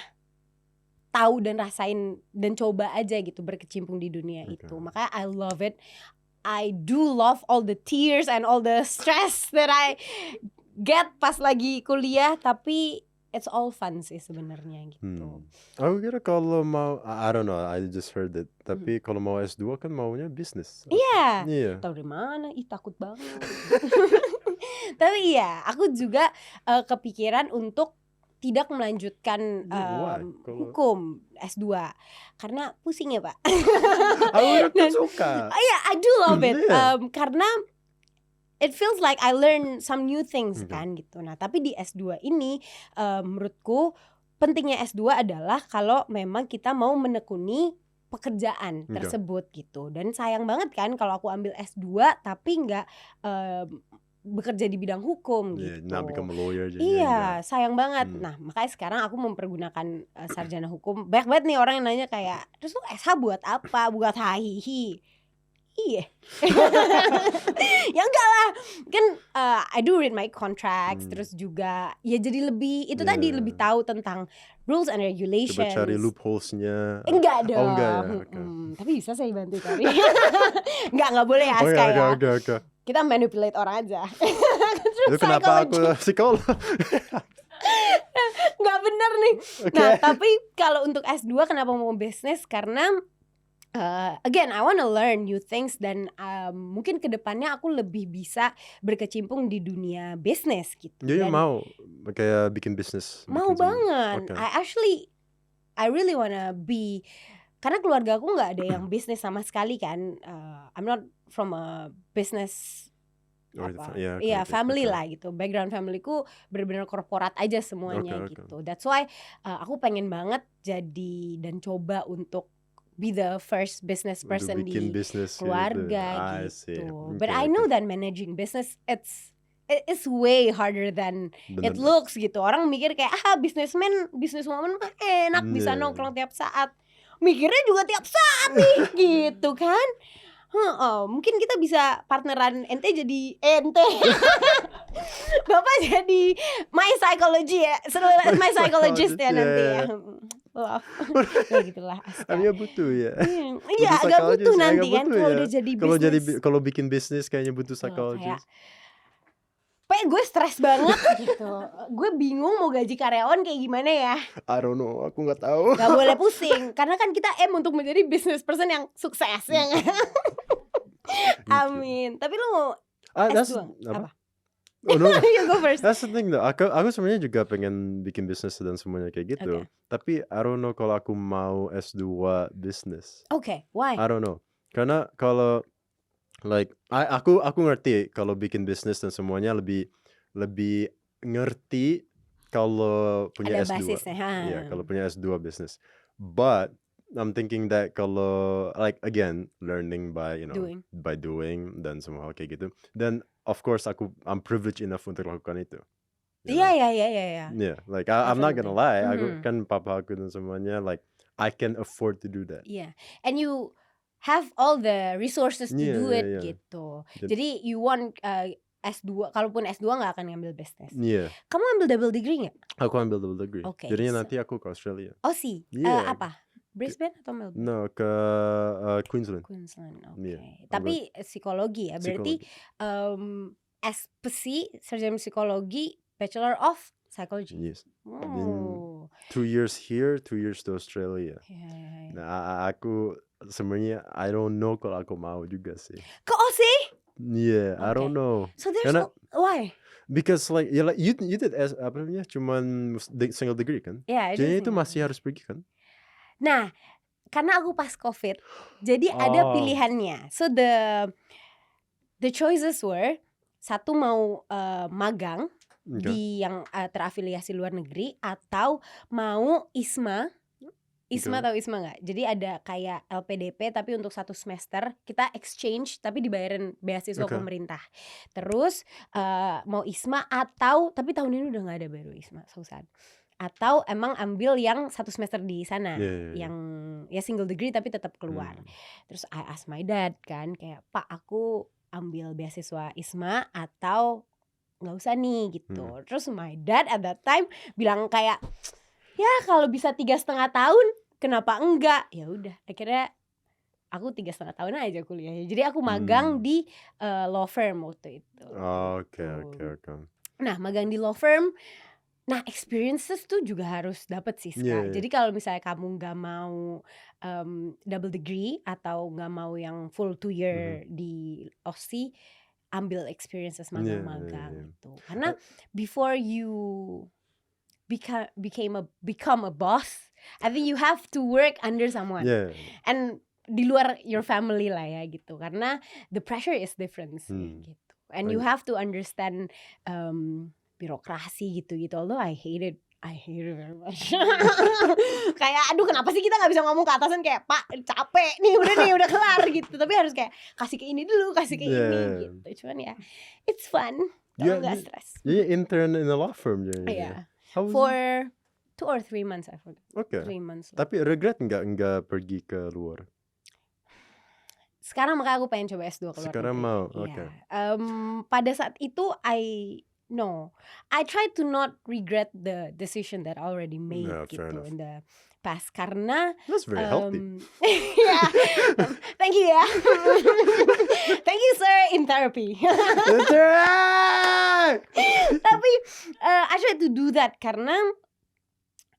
tahu dan rasain dan coba aja gitu berkecimpung di dunia itu. Makanya I love it. I do love all the tears and all the stress that I get pas lagi kuliah, tapi it's all fun sih sebenarnya gitu.
Aku kira kalau mau, I don't know, I just heard it. Tapi kalau mau S2 kan maunya bisnis.
Iya. Tahu dari mana? Takut banget. Tapi iya, aku juga kepikiran untuk tidak melanjutkan hukum S2 karena pusing ya Pak.
Aku suka.
Iya, I do love it. Karena it feels like I learn some new things kan gitu. Nah tapi di S2 ini menurutku pentingnya S2 adalah kalau memang kita mau menekuni pekerjaan tersebut gitu. Dan sayang banget kan kalau aku ambil S2 tapi nggak bekerja di bidang hukum gitu.
Not become a lawyer.
Iya, sayang banget. Nah makanya sekarang aku mempergunakan sarjana hukum. Banyak banget nih orang yang nanya kayak, terus lu SH buat apa? Buat hahihi. Iya. Ya enggak lah. Kan I do read my contracts. Terus juga ya jadi lebih itu tadi lebih tahu tentang rules and regulations.
Coba cari loopholes-nya.
Enggak dong.
Oh enggak ya.
Tapi bisa saya bantu cari. Enggak boleh ya Aska ya.
Okay.
Kita manipulate orang aja.
Itu kenapa aku psikolog?
Enggak bener nih. Nah tapi kalau untuk S2 kenapa mau bisnis? Karena again, I wanna learn new things dan mungkin kedepannya aku lebih bisa berkecimpung di dunia bisnis gitu.
Jadi mau kayak bikin bisnis?
Mau banget. I really wanna be, karena keluarga aku nggak ada yang bisnis sama sekali kan. I'm not from a business family lah gitu. Background familyku benar-benar korporat aja semuanya gitu. That's why aku pengen banget jadi dan coba untuk be the first business person di keluarga gitu. But I know that managing business it's way harder than it looks gitu. Orang mikir kayak businesswoman mah enak bisa nongkrong tiap saat. Mikirnya juga tiap saat nih gitu kan. Mungkin kita bisa partneran ente Bapak jadi my psychologist ya nanti ya. Gitulah.
Agak butuh ya.
Iya agak butuh nanti kan kalau udah jadi bisnis.
Kalau bikin bisnis kayaknya butuh psychologist.
Gue stres banget gitu. Gue bingung mau gaji karyawan kayak gimana ya.
I don't know, aku nggak tahu.
Gak boleh pusing, karena kan kita untuk menjadi business person yang sukses ya. Amin. Tapi lu mau S2 apa?
Oh no,
you go first.
That's the thing though. Aku sebenarnya juga pengen bikin bisnis dan semuanya kayak gitu. Tapi I don't know kalau aku mau S2 bisnis.
Why?
I don't know. Karena kalau aku ngerti kalau bikin bisnis dan semuanya lebih ngerti kalau punya
ada
S2. Iya, kalau punya S2 bisnis. But I'm thinking that kalau again learning by by doing dan semua hal kayak gitu. Dan of course I'm privileged enough untuk lakukan itu.
Iya.
Yeah, I'm not gonna lie. Aku kan papa aku dan semuanya I can afford to do that.
Yeah. And you have all the resources to do it gitu. Jadi you want S2, kalaupun S2 gak akan ngambil business. Kamu ambil double degree gak?
Aku ambil double degree. Jadinya nanti aku ke Australia.
Apa? Brisbane atau Melbourne?
No, ke Queensland.
Tapi psikologi ya, berarti SPSI, sarjana psikologi, Bachelor of Psychology.
Yes. 2 years here, 2 years to Australia. Nah, aku sebenarnya I don't know kalau aku mau juga sih.
Ke Aussie?
Yeah, I don't know.
So there's why?
Because you did apa namanya? Cuman single degree kan? Jadi itu masih harus pergi kan?
Nah, karena aku pas COVID, jadi ada pilihannya. So the choices were, satu mau magang di yang terafiliasi luar negeri, atau mau ISMA. ISMA tahu ISMA nggak? Jadi ada kayak LPDP tapi untuk 1 semester kita exchange tapi dibayarin beasiswa pemerintah. Terus mau ISMA atau tapi tahun ini udah nggak ada baru ISMA, so sad. Atau emang ambil yang 1 semester di sana, yang ya single degree tapi tetap keluar. Terus I ask my dad kan kayak, Pak aku ambil beasiswa ISMA atau nggak usah nih gitu. Terus my dad at that time bilang kayak, ya kalau bisa 3,5 tahun kenapa enggak? Ya udah akhirnya aku 3,5 tahun aja kuliahnya. Jadi aku magang di law firm waktu itu.
Oke.
Nah magang di law firm, nah experiences tuh juga harus dapet sih Ska. Jadi kalau misalnya kamu nggak mau double degree atau nggak mau yang full 2 year di Aussie, ambil experiences magang-magang gitu. Karena before you become a boss, I think you have to work under someone. And di luar your family lah ya gitu. Karena the pressure is different sih gitu. And you have to understand birokrasi gitu-gitu. Although I hate it very much. Kayak aduh kenapa sih kita gak bisa ngomong ke atasan kayak, Pak capek nih udah kelar gitu. Tapi harus kayak kasih ke ini dulu, kasih ke ini gitu. Cuman ya it's fun kalau gak stress.
Jadi intern in a law firm
for 2 or 3 months I forgot. 3 months.
Tapi regret nggak pergi ke luar?
Sekarang makanya aku pengen coba S2 keluar.
Sekarang mau,
pada saat itu I try to not regret the decision that I already made gitu in the past. Karena
that's very healthy.
Thank you ya. Thank you sir in therapy. Tapi I try to do that karena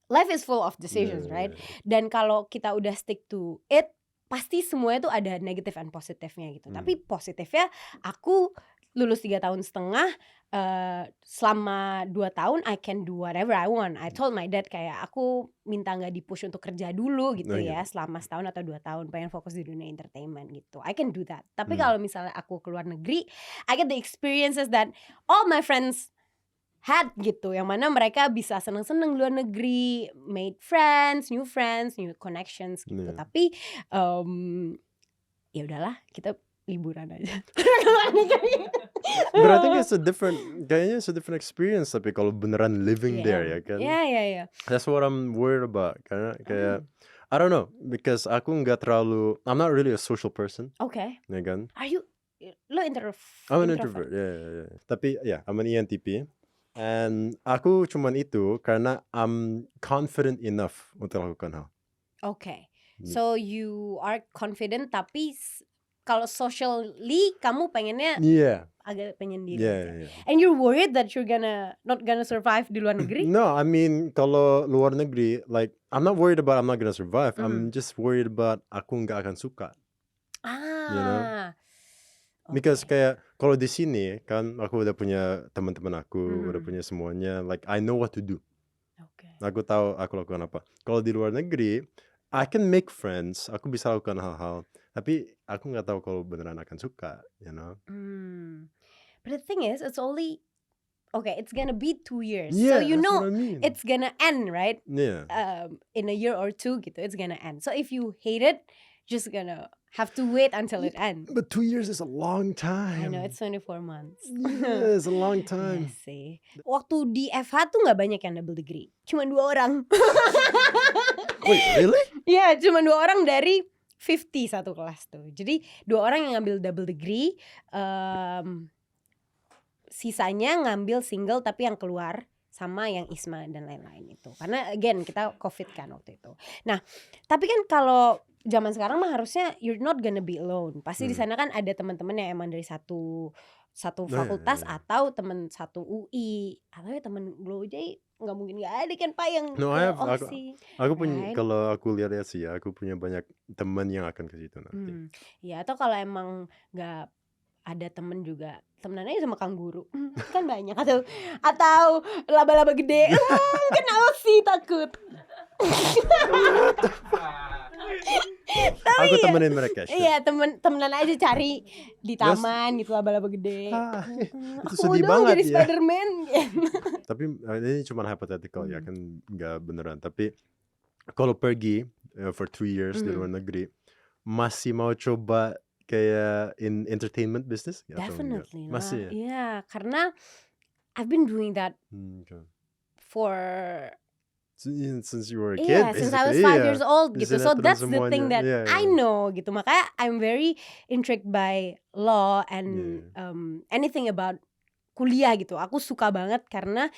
life is full of decisions, right? Dan kalau kita udah stick to it, pasti semuanya tuh ada negatif and positifnya gitu. Tapi positifnya aku lulus 3,5 tahun, selama 2 tahun I can do whatever I want. I told my dad kayak aku minta nggak di-push untuk kerja dulu gitu ya, selama setahun atau 2 tahun, pengen fokus di dunia entertainment gitu. I can do that. Tapi kalau misalnya aku keluar negeri, I get the experiences that all my friends had gitu, yang mana mereka bisa seneng-seneng luar negeri, made friends, new connections gitu. Tapi ya udahlah, kita liburan aja.
But I think kayaknya it's a different experience. Tapi kalau beneran living there ya kan.
Yeah.
That's what I'm worried about. Karena kayak I don't know, because aku nggak terlalu, I'm not really a social person.
Okay.
Ya kan?
Lo introvert?
I'm an introvert. Yeah. Tapi I'm an ENTP. And aku cuman itu karena I'm confident enough untuk lakukan hal.
Okay. So you are confident, tapi kalau socially kamu pengennya agak pengen diri aja. And you're worried that you're not gonna survive di luar negeri?
No, I mean kalau luar negeri, like I'm not worried about I'm not gonna survive. I'm just worried about aku nggak akan suka. You know? Because kayak kalau di sini kan aku udah punya teman-teman aku, udah punya semuanya. Like I know what to do.
Okay.
Aku tahu aku lakukan apa. Kalau di luar negeri, I can make friends. Aku bisa lakukan hal-hal. Tapi aku nggak tahu kalau beneran akan suka, you know.
But the thing is, it's gonna be 2 years.
Yeah,
so you know,
what I mean.
It's gonna end, right?
Yeah.
In a year or two, gitu, it's gonna end. So if you hate it, just gonna have to wait until it ends.
But 2 years is a long time.
I know, it's 24 months.
Yeah, it's a long time.
Yes, sih. Waktu di FH tuh nggak banyak yang double degree, cuma 2 orang.
Wait, really?
Iya, cuma 2 orang dari 50 satu kelas tuh. Jadi 2 orang yang ngambil double degree, sisanya ngambil single tapi yang keluar sama yang ISMA dan lain-lain itu. Karena again kita COVID kan waktu itu. Nah, tapi kan kalau zaman sekarang mah harusnya you're not gonna be alone. Pasti di sana kan ada teman-teman yang emang dari satu fakultas atau teman satu UI atau ya teman Glowjay, nggak mungkin nggak ada kan Pak yang
aku punya, right? Kalau aku lihat sih ya, aku punya banyak teman yang akan ke situ nanti.
Ya atau kalau emang nggak ada temen juga, temenan aja sama kangguru kan banyak, atau laba-laba gede. Kenapa sih takut? Tapi
aku temenin mereka.
Iya, temenan aja cari di taman gitu, laba-laba gede.
Itu sedih banget
jadi Spider-Man.
Tapi ini cuma hypothetical ya kan, nggak beneran. Tapi kalau pergi for 2 years di luar negeri, masih mau coba kayak in entertainment business?
Definitely lah.
Masih ya?
Iya, karena I've been doing that for
since you were a kid.
Yeah, since I was 5 years old gitu. So that's the thing that I know gitu. Makanya I'm very intrigued by law and anything about kuliah gitu. Aku suka banget karena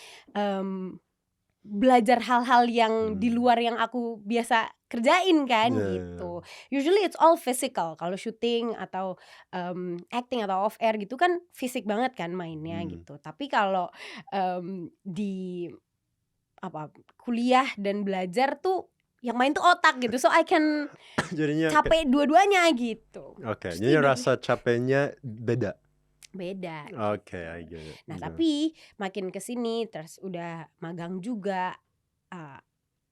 belajar hal-hal yang di luar yang aku biasa kerjain kan gitu. Usually it's all physical. Kalau syuting atau acting atau off air gitu kan fisik banget kan mainnya gitu. Tapi kalau di kuliah dan belajar tuh yang main tuh otak gitu. So I can
jadinya
capek dua-duanya gitu.
Oke, jadi rasa capeknya beda. Oke, I get it.
Nah, tapi makin kesini terus udah magang juga,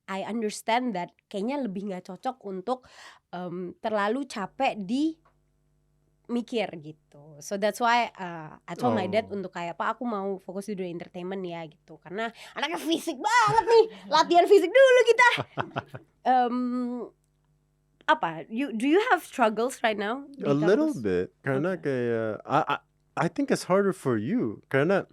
I understand that kayaknya lebih nggak cocok untuk terlalu capek di mikir gitu. So that's why I told my dad untuk kayak Pak, aku mau fokus di dunia entertainment ya gitu. Karena anaknya fisik banget nih, latihan fisik dulu kita. Do you have struggles right now?
A little bit, karena kayak I think it's harder for you karena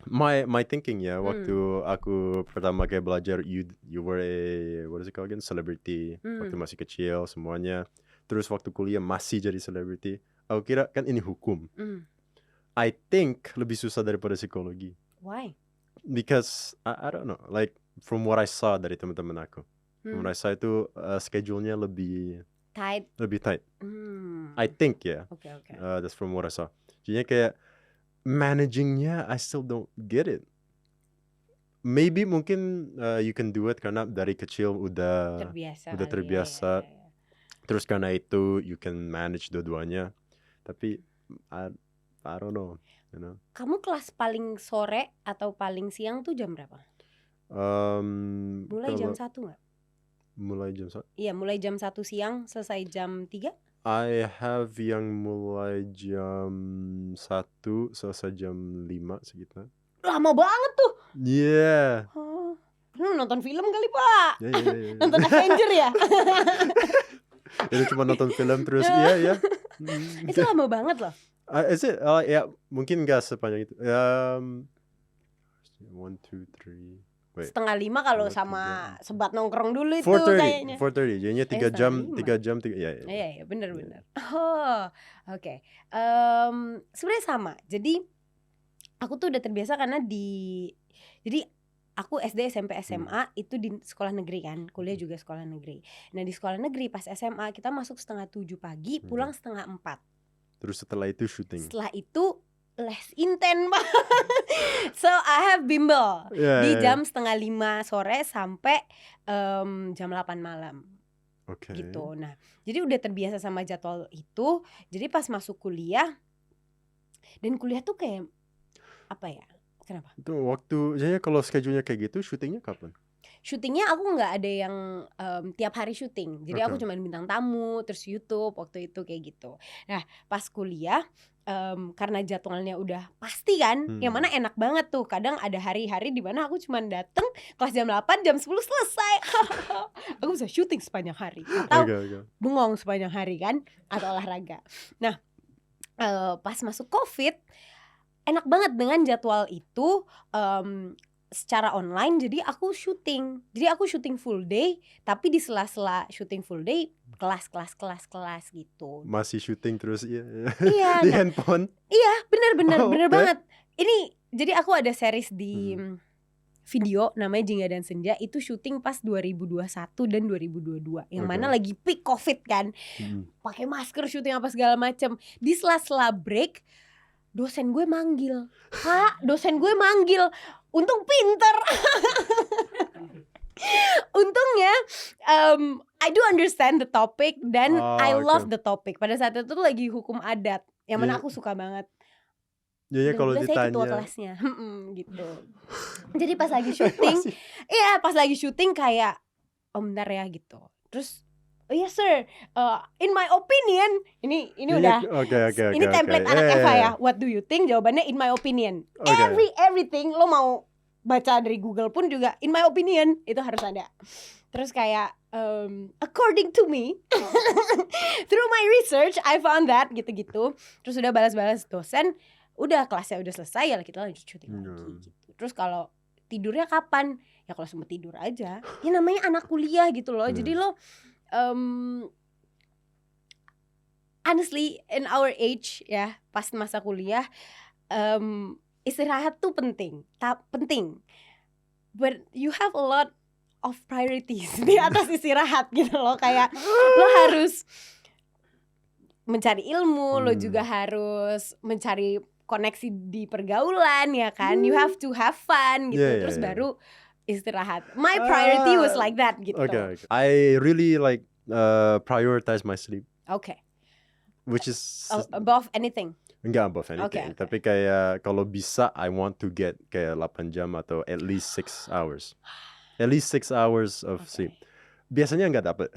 my thinking ya waktu aku pertama kayak belajar you were a what is it called again, celebrity waktu masih kecil semuanya, terus waktu kuliah masih jadi celebrity, aku kira kan ini hukum. I think lebih susah daripada psikologi.
Why?
Because I don't know, like from what I saw dari teman-teman aku, from what I saw itu schedule-nya lebih tight. I think ya.
Okay.
That's from what I saw. Jadinya kayak managingnya I still don't get it. Maybe mungkin you can do it karena dari kecil udah terbiasa. Terus karena itu you can manage dua-duanya. Tapi I don't know, you know.
Kamu kelas paling sore atau paling siang tuh jam berapa? Mulai jam 1 nggak?
Mulai jam 1?
Iya, mulai jam 1 siang, selesai jam 3?
I have yang mulai jam 1, selesai jam 5 sekitar.
Lama banget tuh.
Iya.
Nonton film kali, Pak.
Yeah.
Nonton Avenger ya?
Itu cuma nonton film terus, iya.
Itu lama banget loh.
Is it? Ya, mungkin nggak sepanjang itu. 1, 2, 3. Wait.
4:30 kalau sama sebat nongkrong dulu itu
4:30,
kayaknya.
4:30. Jadinya 3 jam.
Iya, benar. Oh, oke. Sebenarnya sama. Jadi aku tuh udah terbiasa karena jadi aku SD, SMP, SMA itu di sekolah negeri kan, kuliah juga sekolah negeri. Nah di sekolah negeri pas SMA kita masuk 6:30 pagi, pulang 3:30.
Terus setelah itu syuting.
Setelah itu les inten banget. So I have bimbel di jam 4:30 sore sampai jam 8 malam.
Okay.
Gitu. Nah jadi udah terbiasa sama jadwal itu. Jadi pas masuk kuliah, dan kuliah tuh kayak apa ya? Kenapa?
Itu waktu, jadi kalau schedule-nya kayak gitu, syutingnya kapan?
Syutingnya aku nggak ada yang tiap hari syuting. Jadi aku cuma bintang tamu, terus YouTube waktu itu kayak gitu. Nah pas kuliah, karena jadwalnya udah pasti kan, yang mana enak banget tuh. Kadang ada hari-hari di mana aku cuma dateng kelas jam 8, jam 10 selesai. Aku bisa syuting sepanjang hari atau bengong sepanjang hari kan, atau olahraga. Nah pas masuk COVID, enak banget dengan jadwal itu secara online. Jadi aku syuting full day, tapi di sela-sela syuting full day kelas gitu.
Masih syuting terus
Iya,
di handphone.
Iya, bener banget. Ini jadi aku ada series di video namanya Jingga dan Senja, itu syuting pas 2021 dan 2022 yang mana lagi peak COVID kan. Pakai masker, syuting apa segala macem. Di sela-sela break dosen gue manggil, untung pinter. Untungnya I do understand the topic dan I love the topic. Pada saat itu tuh lagi hukum adat, yang mana aku suka banget.
Jadi kalau ditanya,
saya ketua kelasnya, gitu. Jadi pas lagi syuting, pas lagi syuting kayak, bentar ya gitu. Terus yes sir, in my opinion, ini udah, ini template anak Eva ya. What do you think? Jawabannya in my opinion. Everything lo mau baca dari Google pun juga in my opinion itu harus ada. Terus kayak according to me, through my research I found that gitu-gitu. Terus udah balas-balas dosen, udah kelasnya udah selesai ya kita lanjut syuting lagi gitu. Terus kalau tidurnya kapan? Ya kalau sempat tidur aja. Ya namanya anak kuliah gitu loh. Jadi lo honestly in our age ya, pas masa kuliah, istirahat tuh penting. But you have a lot of priorities di atas istirahat gitu loh. Kayak lo harus mencari ilmu, lo juga harus mencari koneksi di pergaulan ya kan. You have to have fun gitu. Terus baru istirahat. My priority was like that gitu.
Okay. I really like prioritize my sleep.
Okay.
Which is
above anything.
Enggak above anything.
Okay.
Tapi kayak kalau bisa I want to get kayak 8 jam atau at least 6 hours. At least 6 hours of sleep. Biasanya enggak dapet.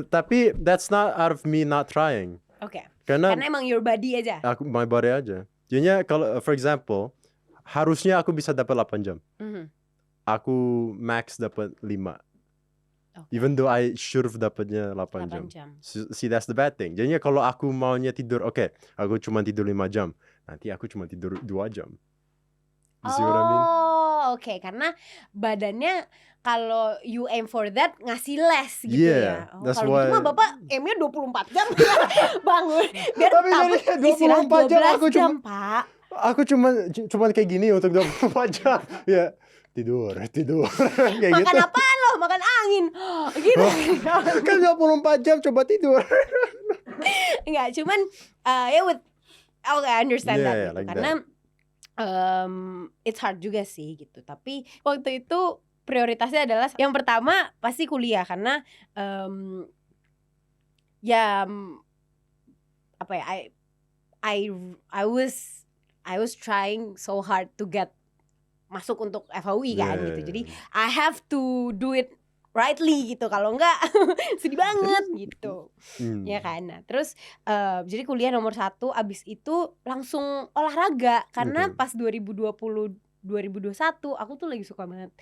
Tapi that's not out of me not trying.
Okay.
Karena
emang your body aja.
My body aja. Jadinya kalau for example, harusnya aku bisa dapat 8 jam. Aku max dapat 5. Even though I should have dapatnya 8 jam. See, that's the bad thing. Jadinya kalau aku maunya tidur, aku cuma tidur 5 jam. Nanti aku cuma tidur 2 jam. You see what I mean?
Okay. Karena badannya kalau you aim for that ngasih less gitu ya. Kalau gitu mah Bapak aimnya 24 jam bangun. Biar tambah istirahat 12 jam, Pak.
Aku cuma kayak gini untuk 24 jam. Ya, tidur. Kayak
makan
gitu.
apaan lo? Makan angin. Gitu.
Kan 24 jam coba tidur.
Enggak, cuman I understand that gitu.
Like
karena it's hard juga sih gitu. Tapi waktu itu prioritasnya adalah yang pertama pasti kuliah karena I was trying so hard to get masuk untuk FHUI kan gitu. Jadi I have to do it rightly gitu, kalau enggak sedih banget gitu. Ya kan. Nah, terus jadi kuliah nomor 1, abis itu langsung olahraga karena pas 2020 2021 aku tuh lagi suka banget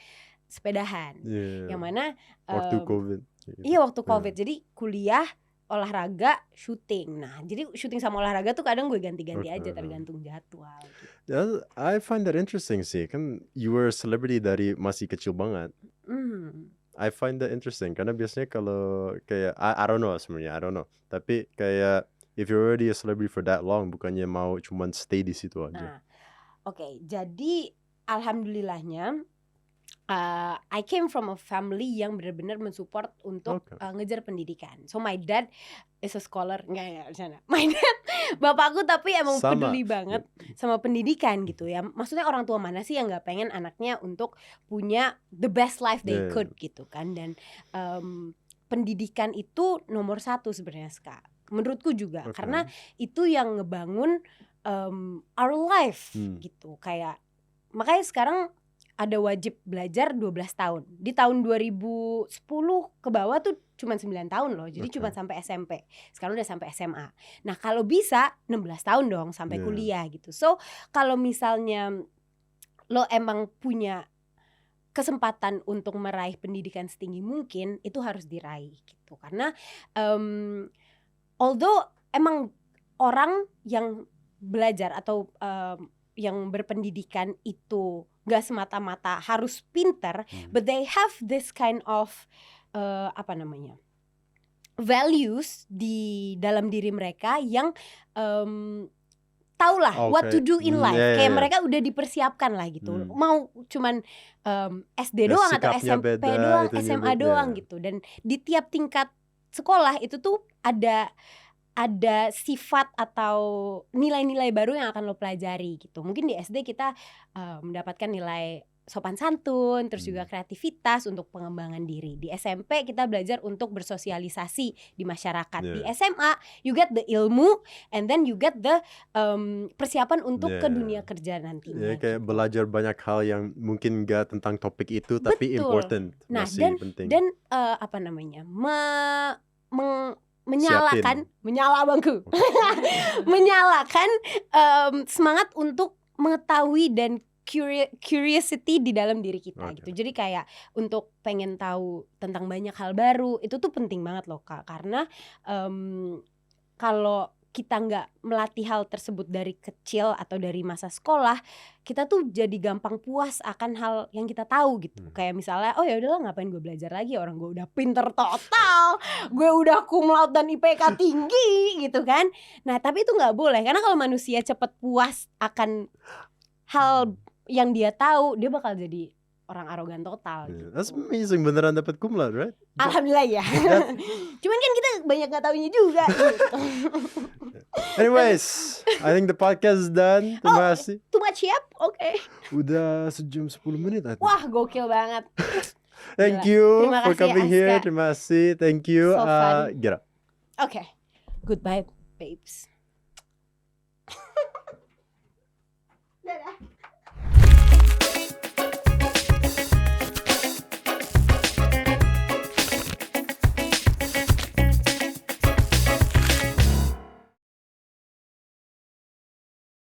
sepedahan. Yang mana
waktu COVID.
Iya, waktu COVID. Jadi kuliah, olahraga, syuting. Nah, jadi syuting sama olahraga tuh kadang gue ganti-ganti aja tergantung jadwal gitu.
I find that interesting sih. Kan you were a celebrity dari masih kecil banget. I find that interesting karena biasanya kalau kayak I don't know sebenarnya, I don't know. Tapi kayak if you're already a celebrity for that long, bukannya mau cuman stay di situ aja.
Nah, oke, jadi alhamdulillahnya I came from a family yang benar-benar mensupport untuk ngejar pendidikan. So my dad is a scholar, enggak sana. My dad, bapakku tapi emang peduli banget sama pendidikan gitu ya. Maksudnya orang tua mana sih yang nggak pengen anaknya untuk punya the best life they could gitu kan. Dan pendidikan itu nomor 1 sebenarnya, Ska. Menurutku juga karena itu yang ngebangun our life gitu. Kayak makanya sekarang ada wajib belajar 12 tahun. Di tahun 2010 ke bawah tuh cuma 9 tahun loh. Jadi cuma sampai SMP. Sekarang udah sampai SMA. Nah, kalau bisa 16 tahun dong sampai kuliah gitu. So, kalau misalnya lo emang punya kesempatan untuk meraih pendidikan setinggi mungkin, itu harus diraih gitu. Karena although emang orang yang belajar atau yang berpendidikan itu gak semata-mata harus pinter, but they have this kind of values di dalam diri mereka yang tahulah what to do in life. Kayak mereka udah dipersiapkan lah gitu. Mau cuman SD doang atau SMP doang, SMA doang gitu. Dan di tiap tingkat sekolah itu tuh ada sifat atau nilai-nilai baru yang akan lo pelajari gitu. Mungkin di SD kita mendapatkan nilai sopan santun, terus juga kreativitas untuk pengembangan diri. Di SMP kita belajar untuk bersosialisasi di masyarakat. Di SMA you get the ilmu and then you get the persiapan untuk ke dunia kerja nantinya.
Kayak belajar banyak hal yang mungkin gak tentang topik itu tapi important.
Nah, penting. Dan menyalakan semangat untuk mengetahui dan curiosity di dalam diri kita gitu. Jadi kayak untuk pengen tahu tentang banyak hal baru itu tuh penting banget loh Kak. Karena kalau kita nggak melatih hal tersebut dari kecil atau dari masa sekolah, kita tuh jadi gampang puas akan hal yang kita tahu gitu. Kayak misalnya, oh ya udahlah ngapain gue belajar lagi, orang gue udah pinter total, gue udah cum laude dan IPK tinggi gitu kan. Nah tapi itu nggak boleh, karena kalau manusia cepet puas akan hal yang dia tahu, dia bakal jadi orang arogan total gitu.
That's amazing, beneran dapat cum laude, right?
Alhamdulillah ya. Cuman kan kita banyak gak taunya juga gitu.
Anyways, I think the podcast is done. Terima kasih.
Too much yep? Oke.
Udah sejam 10 menit.
Wah gokil banget.
Thank you
for
coming here. Terima kasih. Thank you.
So fun.
Get up.
Okay. Goodbye babes.